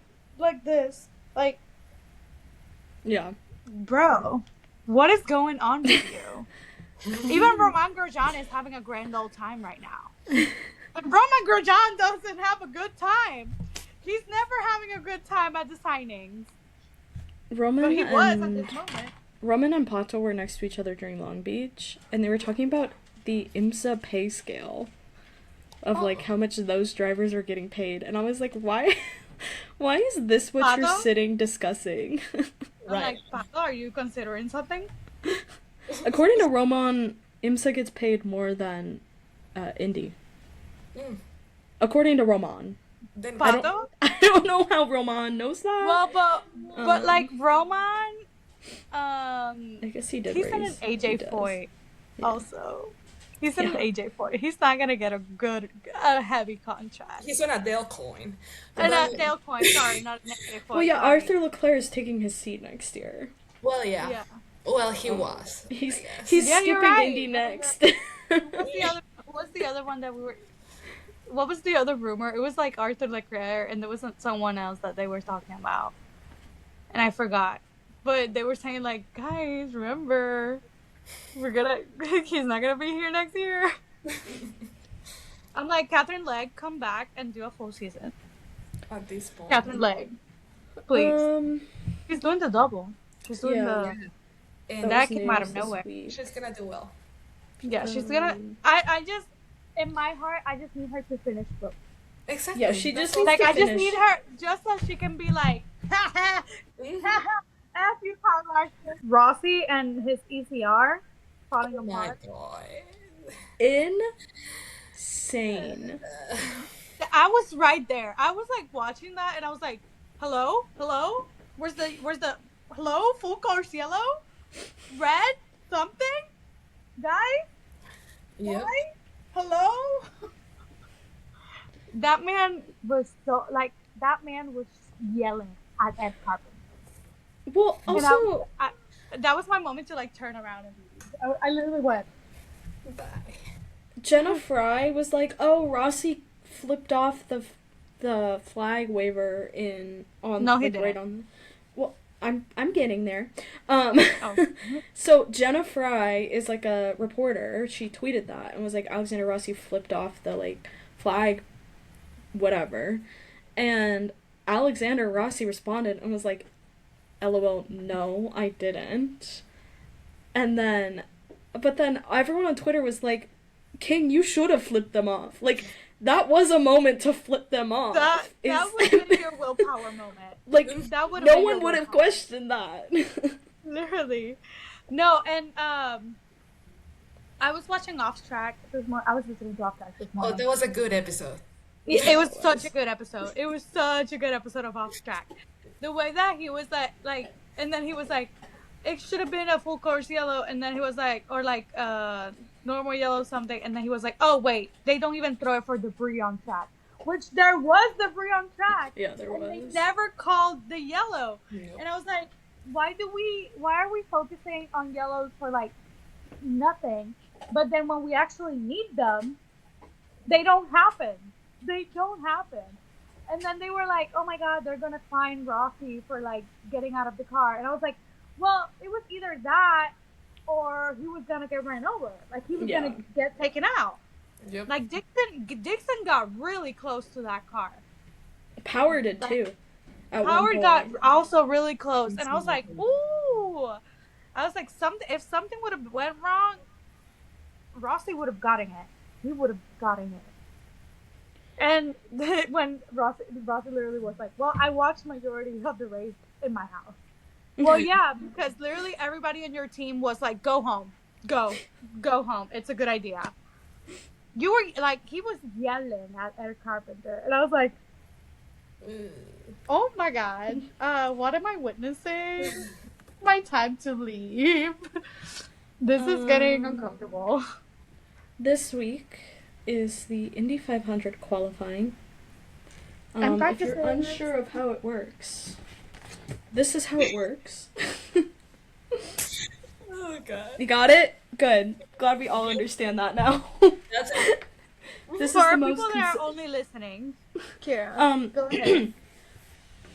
Speaker 2: this, like.
Speaker 3: Yeah.
Speaker 2: Bro, what is going on with you? Even Roman Grosjean is having a grand old time right now. But Roman Grosjean doesn't have a good time. He's never having a good time at the signings.
Speaker 1: Roman
Speaker 2: but he was at this moment.
Speaker 1: Roman and Pato were next to each other during Long Beach, and they were talking about the IMSA pay scale of like how much those drivers are getting paid, and I was like, why is this what you're sitting discussing?
Speaker 2: Right. I'm like, Pato, are you considering something?
Speaker 1: According to Roman, IMSA gets paid more than Indy. According to Roman.
Speaker 3: Then
Speaker 2: Pato?
Speaker 1: I don't know how Roman knows that.
Speaker 2: Well, but like Roman,
Speaker 1: I guess he did
Speaker 2: he's in an
Speaker 1: race.
Speaker 2: AJ Foyt
Speaker 1: Yeah.
Speaker 2: also. He's in an
Speaker 1: Yeah.
Speaker 2: AJ Foyt. He's not gonna get a heavy contract.
Speaker 3: he's on a Dale coin.
Speaker 2: Dale Coyne, sorry, not an AJ Foyt.
Speaker 1: Well, yeah,
Speaker 2: sorry.
Speaker 1: Arthur Leclerc is taking his seat next year.
Speaker 3: Well, yeah.
Speaker 2: Yeah.
Speaker 3: Well, he was.
Speaker 1: He's
Speaker 3: I guess.
Speaker 1: he's
Speaker 2: Yeah, you're
Speaker 1: skipping
Speaker 2: right.
Speaker 1: Indy next.
Speaker 2: What's the other one that we were? What was the other rumor? It was like Arthur Leclerc, and there was someone else that they were talking about, and I forgot. But they were saying like, guys, remember, he's not gonna be here next year. I'm like, Catherine Legg, come back and do a full season.
Speaker 3: At this point.
Speaker 2: Catherine Legg, please. She's doing the double. She's doing
Speaker 3: Yeah. And
Speaker 2: that came out of nowhere.
Speaker 3: she's gonna do well.
Speaker 2: Yeah, she's gonna. I just, in my heart, I just need her to finish both.
Speaker 3: Exactly.
Speaker 1: Yeah, she just needs
Speaker 2: Like,
Speaker 1: to
Speaker 2: I just
Speaker 1: finish.
Speaker 2: need her just so she can be like, F you, Kyle Larson. Rossi and his ECR falling
Speaker 3: Oh my
Speaker 2: apart.
Speaker 3: god.
Speaker 1: Insane.
Speaker 2: I was right there. I was like watching that, and I was like, hello, where's the hello, full course yellow, red, something, guys,
Speaker 3: Yep.
Speaker 2: guys, hello. That man was yelling at Ed Carpenter.
Speaker 1: Well,
Speaker 2: And
Speaker 1: also,
Speaker 2: that was my moment to like turn around and leave. I literally went.
Speaker 3: Bye.
Speaker 1: Jenna Fry was like, "Oh, Rossi flipped off the flag waiver on
Speaker 2: No, he
Speaker 1: like, right
Speaker 2: didn't.
Speaker 1: on." Well, I'm getting there.
Speaker 2: Oh.
Speaker 1: So Jenna Fry is like a reporter. She tweeted that and was like, Alexander Rossi flipped off the like flag, whatever, and Alexander Rossi responded and was like, "LOL, no, I didn't." But then everyone on Twitter was like, King, you should have flipped them off. Like, that was a moment to flip them off.
Speaker 2: That would have been your willpower moment.
Speaker 1: Like,
Speaker 2: That would
Speaker 1: no one would have questioned that.
Speaker 2: Literally. No, and I was watching Off Track this morning. I was listening to Off Track this
Speaker 3: Oh,
Speaker 2: morning.
Speaker 3: that was a good episode.
Speaker 2: It was such a good episode. It was such a good episode of Off Track. The way that he was like, and then he was like, it should have been a full course yellow, and then he was like, or like normal yellow something, and then he was like, oh wait, they don't even throw it for debris on track, which there was debris on track.
Speaker 1: Yeah, there was.
Speaker 2: They never called the yellow,
Speaker 3: Nope.
Speaker 2: and I was like, why are we focusing on yellows for like nothing, but then when we actually need them, they don't happen. And then they were like, oh my god, they're gonna fine Rossi for like getting out of the car, and I was like, well, it was either that or he was gonna get ran over. Like, he was gonna get taken out.
Speaker 3: Yep.
Speaker 2: Like, Dixon got really close to that car.
Speaker 1: Power did too.
Speaker 2: Howard got also really close, and I was like, ooh. I was like, if something would have went wrong, Rossi would have gotten it. He would have gotten it. And when Rossi literally was like, well, I watched majority of the race in my house. Well, yeah, because literally everybody in your team was like, go home. Go home. It's a good idea. You were like, he was yelling at Eric Carpenter. And I was like, oh my god. What am I witnessing? My time to leave. This is getting uncomfortable.
Speaker 1: This week is the Indy500 Qualifying.
Speaker 2: I'm
Speaker 1: If
Speaker 2: practicing.
Speaker 1: you're unsure of how it works, this is how it works.
Speaker 3: Oh god.
Speaker 1: You got it? Good. Glad we all understand that now.
Speaker 3: That's it.
Speaker 1: This
Speaker 2: For
Speaker 1: is the most
Speaker 2: people that are only listening, Kira, go ahead.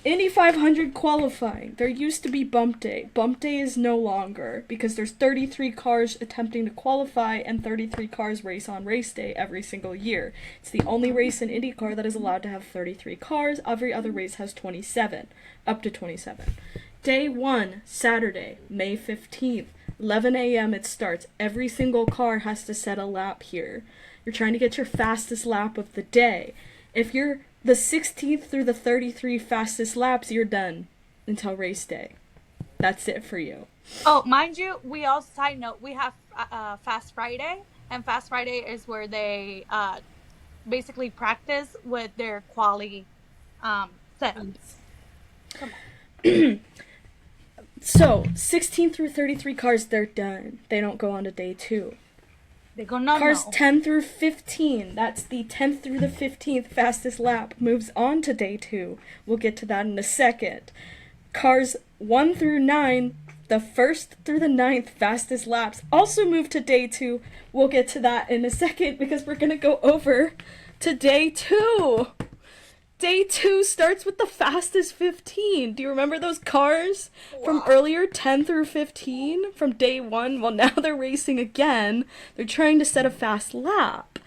Speaker 1: Indy500 qualifying. There used to be bump day. Bump day is no longer because there's 33 cars attempting to qualify and 33 cars race on race day every single year. It's the only race in IndyCar that is allowed to have 33 cars. Every other race has 27, up to 27. Day 1, Saturday, May 15th, 11 a.m. it starts. Every single car has to set a lap here. You're trying to get your fastest lap of the day. If you're the 16th through the 33 fastest laps, you're done until race day. That's it for you.
Speaker 2: Oh, mind you, we also, side note, we have Fast Friday, and Fast Friday is where they basically practice with their quali setup. Come on.
Speaker 1: So, 16 through 33 cars, they're done. They don't go on to day 2.
Speaker 2: They go no.
Speaker 1: Cars 10 through 15, that's the 10th through the 15th fastest lap, moves on to day 2. We'll get to that in a second. Cars 1 through 9, the 1st through the 9th fastest laps, also move to day 2. We'll get to that in a second because we're going to go over to day 2. Day 2 starts with the fastest 15. Do you remember those cars from earlier, 10 through 15, from day 1? Well, now they're racing again. They're trying to set a fast lap.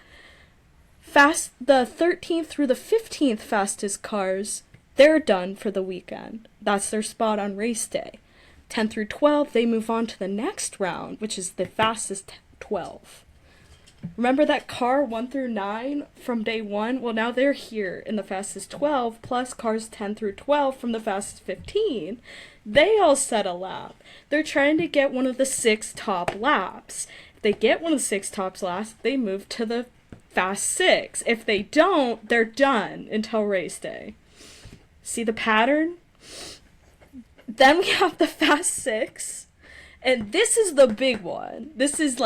Speaker 1: The 13th through the 15th fastest cars, they're done for the weekend. That's their spot on race day. 10 through 12, they move on to the next round, which is the fastest 12. Remember that car 1 through 9 from day 1? Well, now they're here in the fastest 12, plus cars 10 through 12 from the fastest 15. They all set a lap. They're trying to get one of the 6 top laps. If they get one of the 6 top laps, they move to the fast 6. If they don't, they're done until race day. See the pattern? Then we have the fast 6. And this is the big one. This is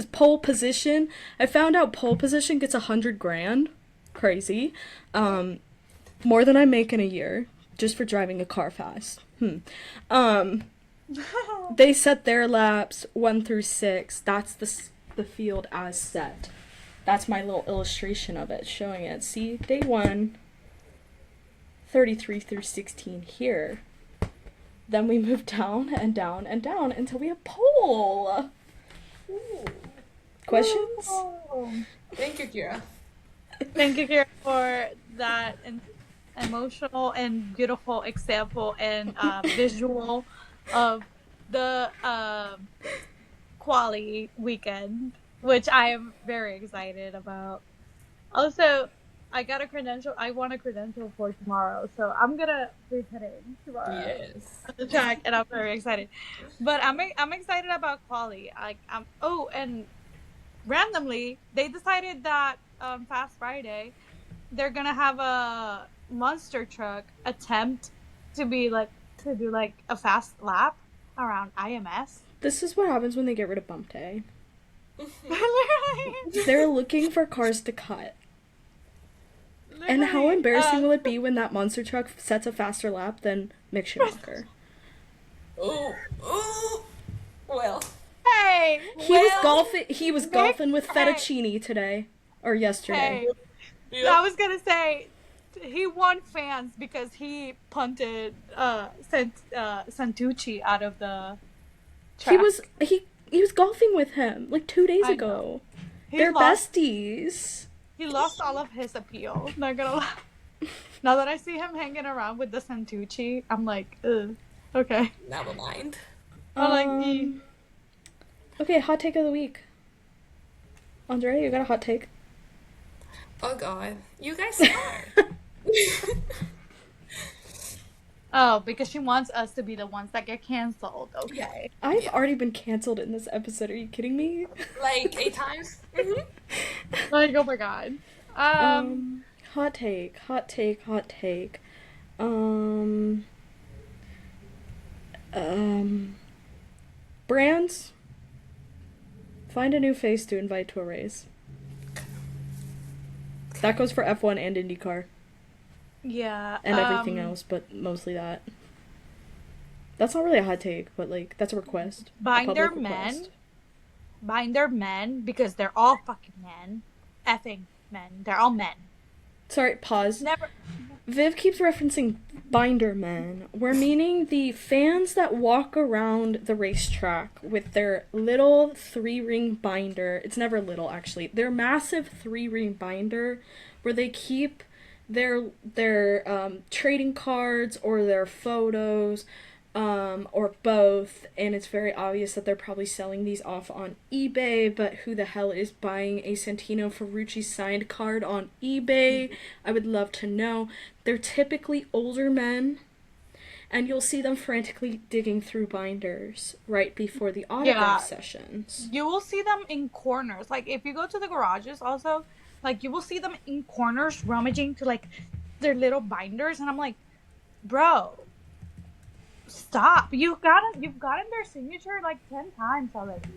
Speaker 1: pole position. I found out pole position gets $100,000. Crazy. More than I make in a year just for driving a car fast. They set their laps 1 through 6. That's the field as set. That's my little illustration of it, showing it. See, day 1, 33 through 16 here. Then we move down and down and down until we have pole. Ooh. Questions?
Speaker 3: Thank you, Kira.
Speaker 2: Thank you, Kira, for that emotional and beautiful example and visual of the quali weekend, which I am very excited about. Also, I want a credential for tomorrow, so I'm gonna be heading tomorrow.
Speaker 3: Yes.
Speaker 2: At the track, and I'm very excited. But I'm excited about quali. And randomly they decided that Fast Friday they're gonna have a monster truck attempt to do a fast lap around IMS.
Speaker 1: This is what happens when they get rid of bump day. They're looking for cars to cut. And how embarrassing will it be when that monster truck sets a faster lap than Mick Schumacher?
Speaker 3: Oh, well.
Speaker 2: Hey,
Speaker 1: He was golfing with fettuccine today or yesterday.
Speaker 2: Hey, I was gonna say he won fans because he punted Santucci out of the track.
Speaker 1: He was golfing with him like 2 days ago. They're besties.
Speaker 2: He lost all of his appeal. Not gonna lie. Now that I see him hanging around with the Santucci, I'm like, ugh. Okay.
Speaker 3: Never mind.
Speaker 1: Okay, hot take of the week. Andrea, you got a hot take?
Speaker 3: Oh god. You guys are.
Speaker 2: Oh, because she wants us to be the ones that get canceled. Okay.
Speaker 1: I've already been canceled in this episode. Are you kidding me?
Speaker 3: Like 8 times? Mm-hmm.
Speaker 2: Like, oh my god.
Speaker 1: Hot take. Brands, find a new face to invite to a race. That goes for F1 and IndyCar.
Speaker 2: Yeah.
Speaker 1: And everything else, but mostly that. That's not really a hot take, but like that's a request.
Speaker 2: Bind their men because they're all fucking men. Effing men. They're all men.
Speaker 1: Sorry, pause.
Speaker 2: Never.
Speaker 1: Viv keeps referencing binder men. We're meaning the fans that walk around the racetrack with their little 3-ring binder. It's never little, actually. Their massive 3-ring binder where they keep their trading cards or their photos or both, and it's very obvious that they're probably selling these off on eBay, but who the hell is buying a Santino Ferrucci signed card on eBay? I would love to know. They're typically older men, and you'll see them frantically digging through binders right before the autograph sessions.
Speaker 2: You will see them in corners. Like, if you go to the garages also, Like, you will see them in corners rummaging to, like, their little binders, and I'm like, bro, stop. You've gotten their signature, like, 10 times already.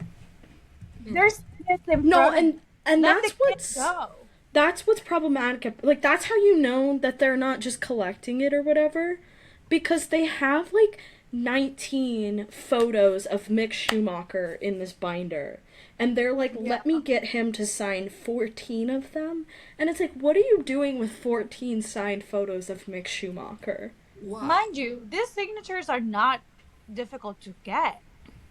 Speaker 2: There's
Speaker 1: no, and
Speaker 2: let
Speaker 1: that's what's problematic. Like, that's how you know that they're not just collecting it or whatever, because they have, like, 19 photos of Mick Schumacher in this binder. And they're like, let me get him to sign 14 of them. And it's like, what are you doing with 14 signed photos of Mick Schumacher?
Speaker 2: Wow. Mind you, these signatures are not difficult to get.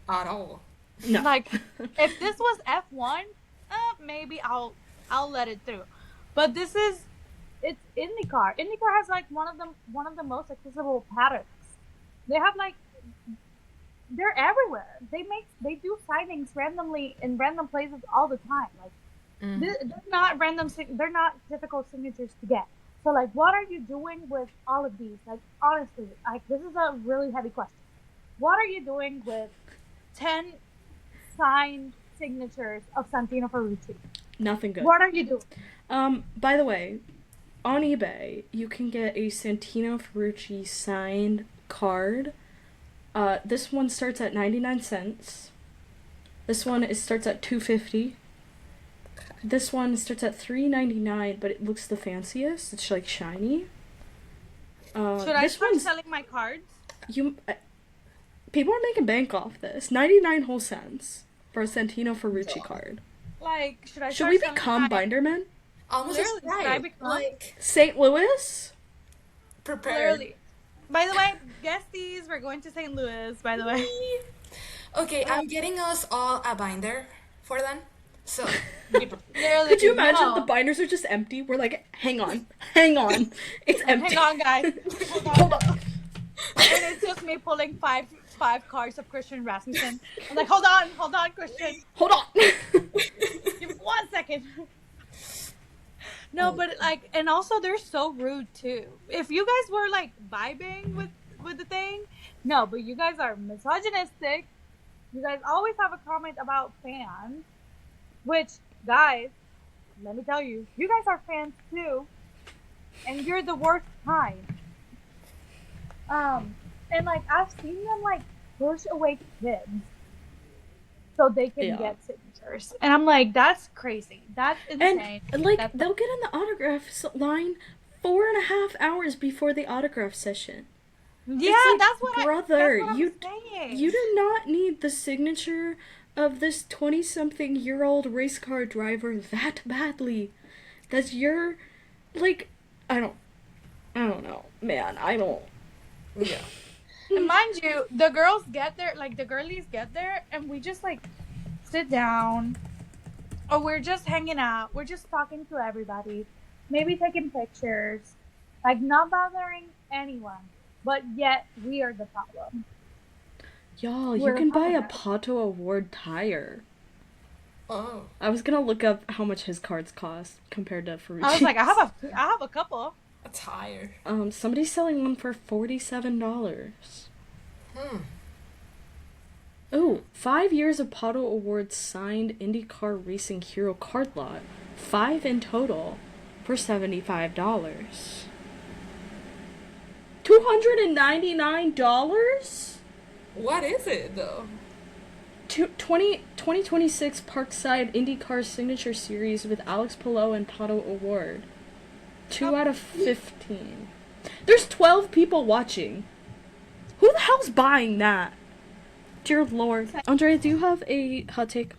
Speaker 3: At all.
Speaker 1: No.
Speaker 2: Like, if this was F1, maybe I'll let it through. But it's IndyCar. IndyCar has, like, one of the most accessible paddocks. They have, like, they're everywhere. They do signings randomly in random places all the time. Like, they're not random. They're not difficult signatures to get. So, like, what are you doing with all of these? Like, honestly, like, this is a really heavy question. What are you doing with 10 signed signatures of Santino Ferrucci?
Speaker 1: Nothing good.
Speaker 2: What are you doing?
Speaker 1: By the way, on eBay, you can get a Santino Ferrucci signed card. This one starts at 99 cents. This one starts at $2.50. This one starts at $3.99, but it looks the fanciest. It's, like, shiny.
Speaker 2: Should I start selling my cards?
Speaker 1: People are making bank off this. 99 whole cents for a Santino Ferrucci card.
Speaker 2: Like,
Speaker 1: should we become bindermen?
Speaker 3: Almost
Speaker 2: like
Speaker 1: St. Louis?
Speaker 3: Prepare.
Speaker 2: By the way, guess these. We're going to St. Louis, by the way.
Speaker 3: Okay, I'm getting us all a binder for them. So,
Speaker 1: could you imagine the binders are just empty? We're like, hang on. It's empty.
Speaker 2: Hang on, guys. Hold on. And it's just me pulling five cards of Christian Rasmussen. I'm like, hold on, Christian.
Speaker 1: Hold on.
Speaker 2: Give me 1 second. No, but, like, and also they're so rude too. If you guys were, like, vibing with the thing, no, but you guys are misogynistic. You guys always have a comment about fans, which, guys, let me tell you, you guys are fans too, and you're the worst kind. And, like, I've seen them, like, push away kids so they can get signatures. And I'm like, that's crazy. That's insane.
Speaker 1: And, like, they'll get in the autograph line 4.5 hours before the autograph session.
Speaker 2: Yeah,
Speaker 1: like,
Speaker 2: that's what I'm saying.
Speaker 1: You do not need the signature of this 20-something-year-old race car driver that badly. That's your, like, I don't know. Man, I don't.
Speaker 3: Yeah.
Speaker 2: And mind you, the girls get there, like, the girlies get there, and we just, like, sit down, or we're just hanging out, we're just talking to everybody, maybe taking pictures, like, not bothering anyone, but yet we are the problem.
Speaker 1: Y'all, you can buy a Pato Award tire.
Speaker 3: Oh.
Speaker 1: I was gonna look up how much his cards cost compared to Ferrucci.
Speaker 2: I was like, I have a couple.
Speaker 3: A tire.
Speaker 1: Somebody's selling one for $47. Oh, 5 years of Pato Awards signed IndyCar Racing Hero card lot. 5 in total for $75. $299?
Speaker 3: What is it, though?
Speaker 1: 2026 Parkside IndyCar Signature Series with Alex Palou and Pato Award. 2 out of 15. There's 12 people watching. Who the hell's buying that? Dear Lord. Andrea, do you have a hot take?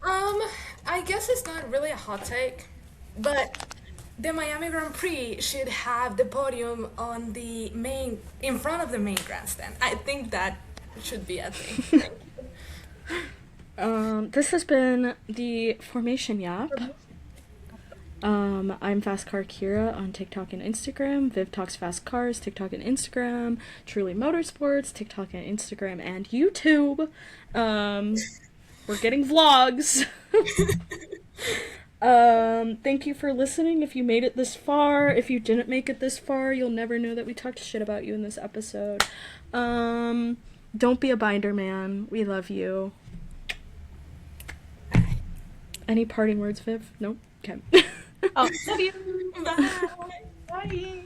Speaker 3: I guess it's not really a hot take, but the Miami Grand Prix should have the podium on in front of the main grandstand. I think that should be a thing.
Speaker 1: This has been the Formation Yap. I'm Fast Car Kira on TikTok and Instagram. Viv Talks Fast Cars, TikTok and Instagram. TrulyMotorsports, TikTok and Instagram and YouTube. We're getting vlogs. Thank you for listening. If you made it this far, if you didn't make it this far, you'll never know that we talked shit about you in this episode. Don't be a binder man. We love you. Any parting words, Viv? Nope. Okay.
Speaker 2: Oh, love you.
Speaker 3: Bye. Bye.